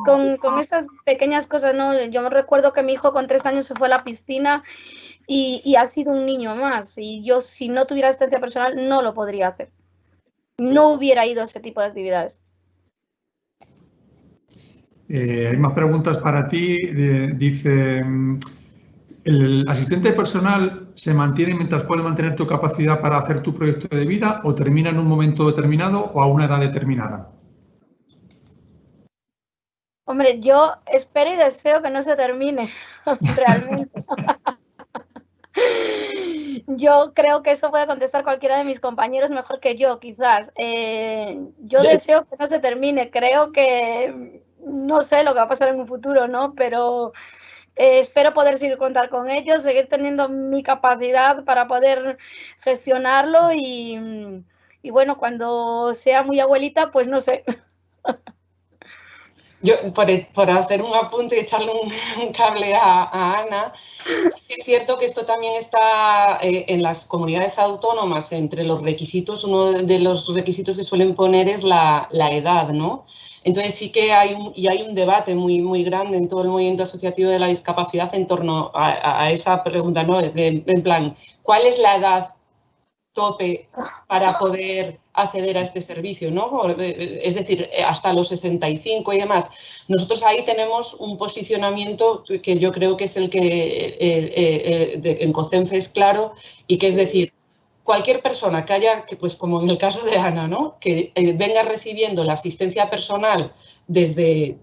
con esas pequeñas cosas, ¿no? Yo me recuerdo que mi hijo con 3 años se fue a la piscina y ha sido un niño más. Y yo, si no tuviera asistencia personal, no lo podría hacer. No hubiera ido a ese tipo de actividades. Hay más preguntas para ti. Dice, ¿el asistente personal se mantiene mientras puede mantener tu capacidad para hacer tu proyecto de vida o termina en un momento determinado o a una edad determinada? Hombre, yo espero y deseo que no se termine, realmente. Yo creo que eso puede contestar cualquiera de mis compañeros mejor que yo, quizás. Yo deseo que no se termine. Creo que no sé lo que va a pasar en un futuro, ¿no? Pero Espero poder seguir contar con ellos, seguir teniendo mi capacidad para poder gestionarlo y bueno, cuando sea muy abuelita, pues no sé. Yo, por hacer un apunte y echarle un cable a Ana, sí que es cierto que esto también está en las comunidades autónomas, entre los requisitos, uno de los requisitos que suelen poner es la edad, ¿no? Entonces sí que hay un debate muy grande en todo el movimiento asociativo de la discapacidad en torno a esa pregunta, ¿no? En plan, ¿cuál es la edad tope para poder acceder a este servicio, ¿no? Es decir, hasta los 65 y demás. Nosotros ahí tenemos un posicionamiento que yo creo que es el que en COCENFE es claro, y que es decir, cualquier persona que haya, pues como en el caso de Ana, ¿no? Que venga recibiendo la asistencia personal desde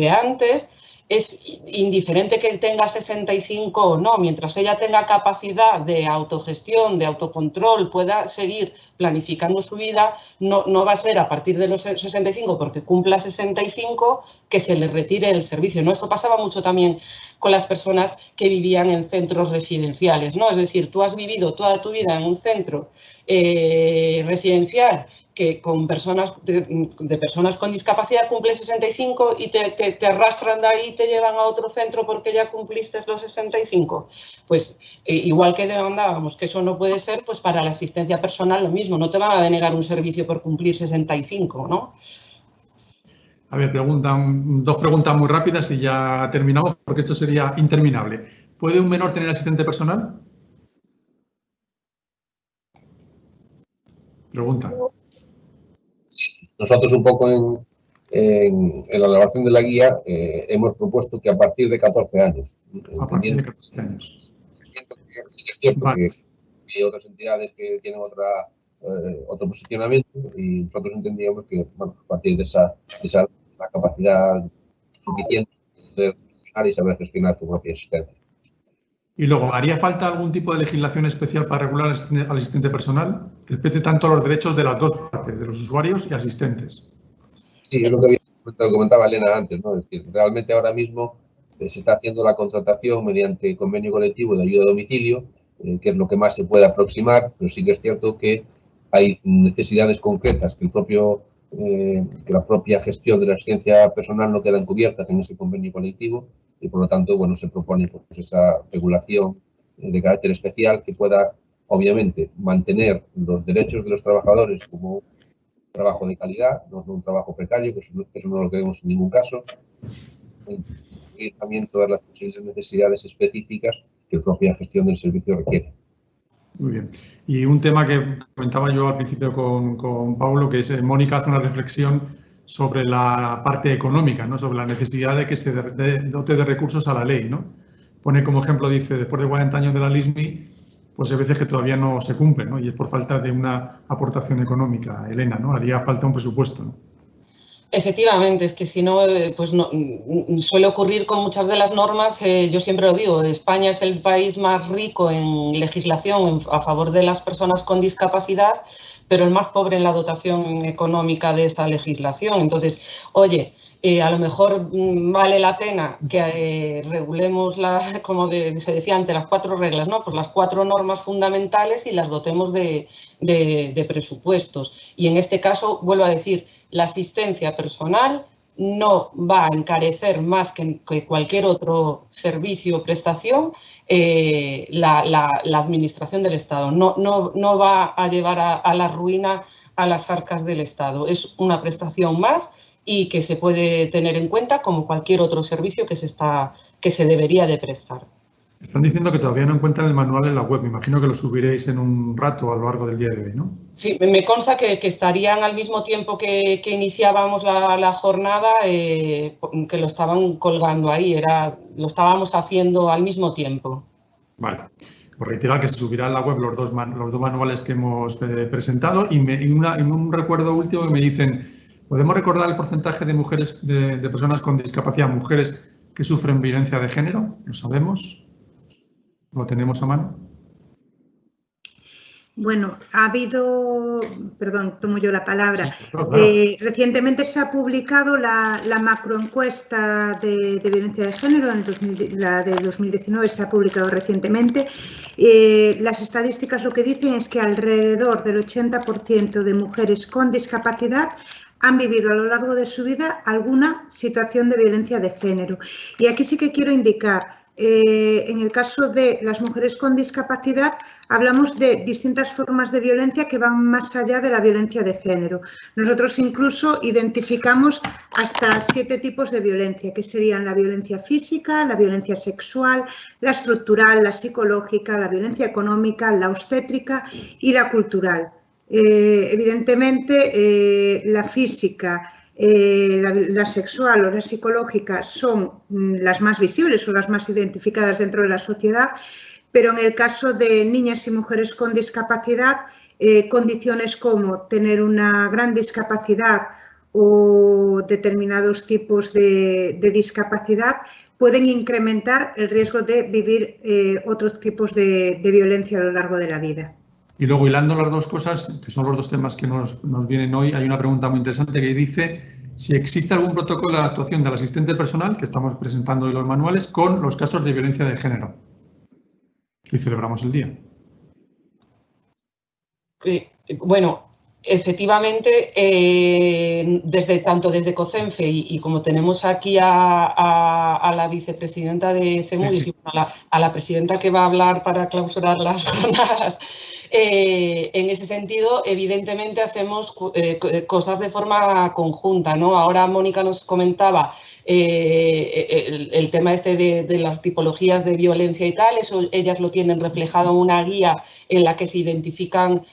antes, es indiferente que tenga 65 o no, mientras ella tenga capacidad de autogestión, de autocontrol, pueda seguir planificando su vida, no va a ser a partir de los 65, porque cumpla 65, que se le retire el servicio, ¿no? Esto pasaba mucho también con las personas que vivían en centros residenciales, ¿no? Es decir, tú has vivido toda tu vida en un centro residencial que con personas con discapacidad cumple 65 y te arrastran de ahí y te llevan a otro centro porque ya cumpliste los 65. Pues igual que demandábamos que eso no puede ser, pues para la asistencia personal lo mismo, no te van a denegar un servicio por cumplir 65, ¿no? A ver, dos preguntas muy rápidas y ya terminamos, porque esto sería interminable. ¿Puede un menor tener asistente personal? Pregunta. Nosotros un poco en la elaboración de la guía hemos propuesto que a partir de 14 años. A partir de 14 años. Sí que es cierto Vale. que hay otras entidades que tienen otro posicionamiento y nosotros entendíamos que bueno, a partir de esa la capacidad suficiente de poder gestionar y saber gestionar su propia asistencia. Y luego, ¿haría falta algún tipo de legislación especial para regular al asistente personal? Que respete tanto los derechos de las dos partes, de los usuarios y asistentes. Sí, es lo que comentaba Elena antes, ¿no? Es decir, realmente ahora mismo se está haciendo la contratación mediante convenio colectivo de ayuda a domicilio, que es lo que más se puede aproximar, pero sí que es cierto que hay necesidades concretas que la propia gestión de la asistencia personal no quedan cubiertas en ese convenio colectivo y por lo tanto, bueno, se propone pues, esa regulación de carácter especial que pueda, obviamente, mantener los derechos de los trabajadores como un trabajo de calidad, no un trabajo precario, que eso no lo queremos en ningún caso, y también todas las posibles necesidades específicas que la propia gestión del servicio requiere. Muy bien. Y un tema que comentaba yo al principio con Pablo, que es Mónica hace una reflexión sobre la parte económica, ¿no? Sobre la necesidad de que se dote de recursos a la ley, ¿no? Pone como ejemplo, dice, después de 40 años de la LISMI, pues hay veces que todavía no se cumple, ¿no? Y es por falta de una aportación económica, Elena, ¿no? Haría falta un presupuesto, ¿no? Efectivamente, es que si no, pues no, suele ocurrir con muchas de las normas, yo siempre lo digo, España es el país más rico en legislación a favor de las personas con discapacidad, pero el más pobre en la dotación económica de esa legislación. Entonces, oye, a lo mejor vale la pena que regulemos, como se decía antes, las 4 reglas, ¿no? Pues las 4 normas fundamentales y las dotemos de presupuestos. Y en este caso, vuelvo a decir, la asistencia personal no va a encarecer más que cualquier otro servicio o prestación la administración del Estado. No va a llevar a la ruina a las arcas del Estado. Es una prestación más y que se puede tener en cuenta como cualquier otro servicio que se debería de prestar. Están diciendo que todavía no encuentran el manual en la web. Me imagino que lo subiréis en un rato a lo largo del día de hoy, ¿no? Sí, me consta que estarían al mismo tiempo que iniciábamos la jornada, que lo estaban colgando ahí, lo estábamos haciendo al mismo tiempo. Vale. Os reiterar que se subirá en la web los dos manuales que hemos presentado y en un recuerdo último que me dicen, ¿podemos recordar el porcentaje de mujeres, de personas con discapacidad, mujeres que sufren violencia de género? ¿Lo sabemos? ¿Lo tenemos a mano? Bueno, ha habido, perdón, tomo yo la palabra, Sí, claro. Recientemente se ha publicado la macroencuesta de violencia de género, la de 2019 se ha publicado recientemente. Las estadísticas lo que dicen es que alrededor del 80% de mujeres con discapacidad han vivido a lo largo de su vida alguna situación de violencia de género. Y aquí sí que quiero indicar, en el caso de las mujeres con discapacidad, hablamos de distintas formas de violencia que van más allá de la violencia de género. Nosotros incluso identificamos hasta 7 tipos de violencia, que serían la violencia física, la violencia sexual, la estructural, la psicológica, la violencia económica, la obstétrica y la cultural. Evidentemente, la física, la sexual o la psicológica son las más visibles o las más identificadas dentro de la sociedad, pero en el caso de niñas y mujeres con discapacidad, condiciones como tener una gran discapacidad o determinados tipos de discapacidad pueden incrementar el riesgo de vivir otros tipos de violencia a lo largo de la vida. Y luego, hilando las dos cosas, que son los dos temas que nos vienen hoy, hay una pregunta muy interesante que dice si existe algún protocolo de actuación del asistente personal, que estamos presentando hoy los manuales, con los casos de violencia de género. Y celebramos el día. Bueno, efectivamente, tanto desde COCENFE y como tenemos aquí a la vicepresidenta de CEMUDIS y a la presidenta que va a hablar para clausurar las jornadas, en ese sentido, evidentemente hacemos cosas de forma conjunta, ¿no? Ahora Mónica nos comentaba el tema este de las tipologías de violencia y tal, eso ellas lo tienen reflejado en una guía en la que se identifican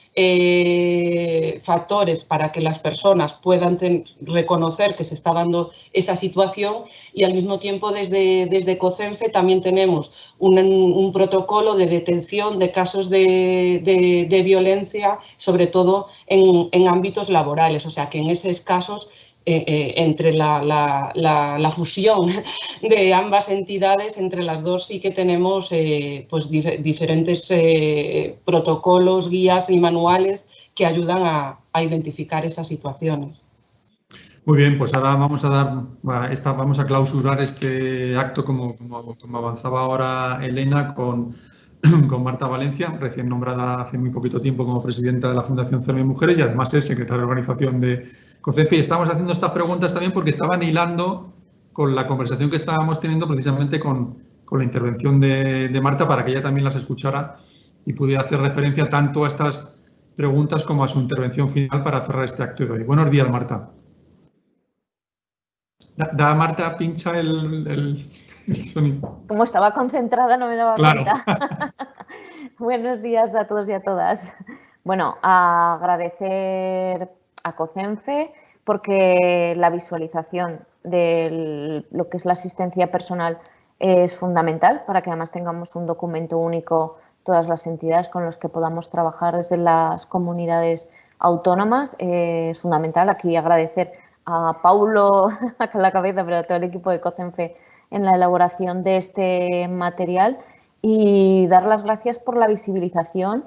factores para que las personas puedan reconocer que se está dando esa situación, y al mismo tiempo desde COCENFE también tenemos un protocolo de detención de casos de violencia, sobre todo en ámbitos laborales, o sea que en esos casos entre la fusión de ambas entidades, entre las dos sí que tenemos pues diferentes protocolos, guías y manuales que ayudan a identificar esas situaciones. Muy bien, pues ahora vamos a clausurar este acto como avanzaba ahora Elena con Marta Valencia, recién nombrada hace muy poquito tiempo como presidenta de la Fundación CERMI Mujeres y además es secretaria de organización de COCENFE. Y estamos haciendo estas preguntas también porque estaban hilando con la conversación que estábamos teniendo precisamente con la intervención de Marta, para que ella también las escuchara y pudiera hacer referencia tanto a estas preguntas como a su intervención final para cerrar este acto de hoy. Buenos días, Marta. Marta, pincha el sonido. Como estaba concentrada no me daba cuenta. Claro. Buenos días a todos y a todas. Bueno, agradecer a COCENFE porque la visualización de lo que es la asistencia personal es fundamental para que además tengamos un documento único todas las entidades con las que podamos trabajar desde las comunidades autónomas. Es fundamental aquí agradecer a Paulo a la cabeza, pero a todo el equipo de COCENFE en la elaboración de este material, y dar las gracias por la visibilización,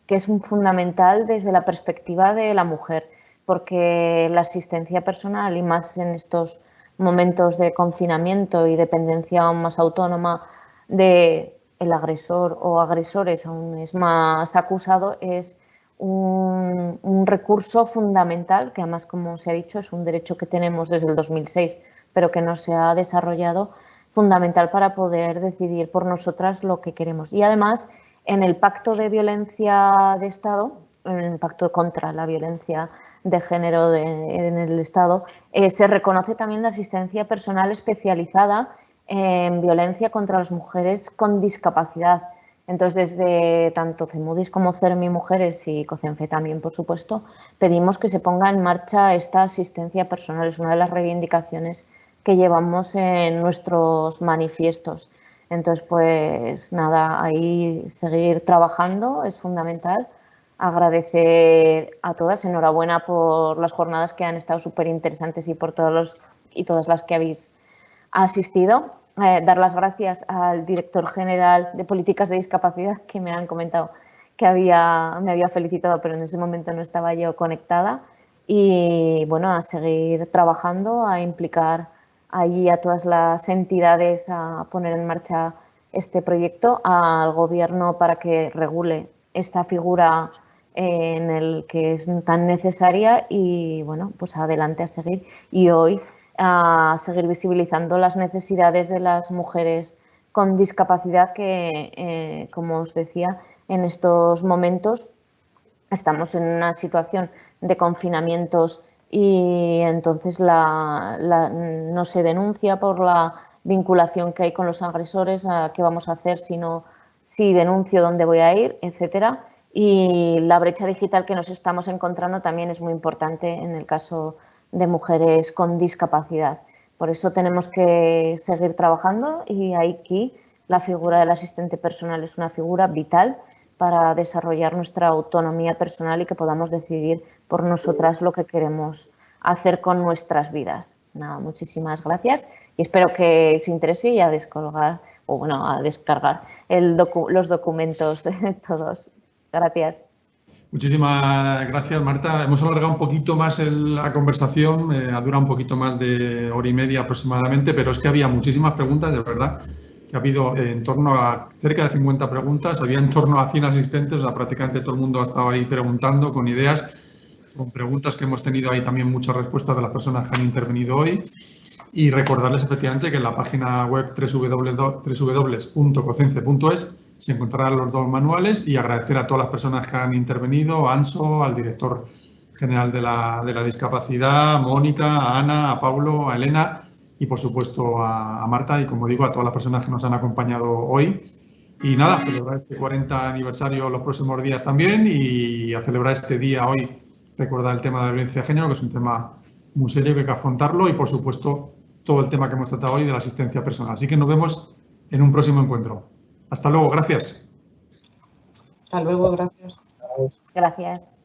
que es fundamental desde la perspectiva de la mujer, porque la asistencia personal, y más en estos momentos de confinamiento y dependencia aún más autónoma del agresor o agresores aún es más acusado, es un recurso fundamental que además, como se ha dicho, es un derecho que tenemos desde el 2006, pero que no se ha desarrollado, fundamental para poder decidir por nosotras lo que queremos. Y además, en el Pacto de Violencia de Estado, en el Pacto contra la Violencia de Género en el Estado, se reconoce también la asistencia personal especializada en violencia contra las mujeres con discapacidad. Entonces, desde tanto CEMUDIS como CERMI Mujeres y COCENFE también, por supuesto, pedimos que se ponga en marcha esta asistencia personal. Es una de las reivindicaciones que llevamos en nuestros manifiestos. Entonces, pues nada, ahí seguir trabajando es fundamental. Agradecer a todas, enhorabuena por las jornadas que han estado súper interesantes y por todas las que habéis asistido. Dar las gracias al director general de Políticas de Discapacidad, que me han comentado me había felicitado, pero en ese momento no estaba yo conectada. Y bueno, a seguir trabajando, a implicar allí a todas las entidades a poner en marcha este proyecto, al Gobierno para que regule esta figura en el que es tan necesaria y bueno, pues adelante a seguir. Y hoy a seguir visibilizando las necesidades de las mujeres con discapacidad que, como os decía, en estos momentos estamos en una situación de confinamientos y entonces no se denuncia por la vinculación que hay con los agresores, qué vamos a hacer si denuncio, dónde voy a ir, etcétera. Y la brecha digital que nos estamos encontrando también es muy importante en el caso de mujeres con discapacidad. Por eso tenemos que seguir trabajando y aquí la figura del asistente personal es una figura vital para desarrollar nuestra autonomía personal y que podamos decidir por nosotras lo que queremos hacer con nuestras vidas. Nada, muchísimas gracias y espero que os interese y a descargar los documentos todos. Gracias. Muchísimas gracias, Marta. Hemos alargado un poquito más la conversación, ha durado un poquito más de hora y media aproximadamente, pero es que había muchísimas preguntas, de verdad, que ha habido en torno a cerca de 50 preguntas, había en torno a 100 asistentes, o sea, prácticamente todo el mundo ha estado ahí preguntando con ideas, con preguntas que hemos tenido ahí también muchas respuestas de las personas que han intervenido hoy. Y recordarles efectivamente que en la página web www.cocenfe.es se encontrarán los 2 manuales y agradecer a todas las personas que han intervenido, a Anso, al director general de la discapacidad, a Mónica, a Ana, a Paulo, a Elena y por supuesto a Marta y como digo a todas las personas que nos han acompañado hoy. Y nada, a celebrar este 40 aniversario los próximos días también y a celebrar este día hoy, recordar el tema de la violencia de género, que es un tema muy serio que hay que afrontarlo y por supuesto todo el tema que hemos tratado hoy de la asistencia personal. Así que nos vemos en un próximo encuentro. Hasta luego, gracias. Hasta luego, gracias. Gracias.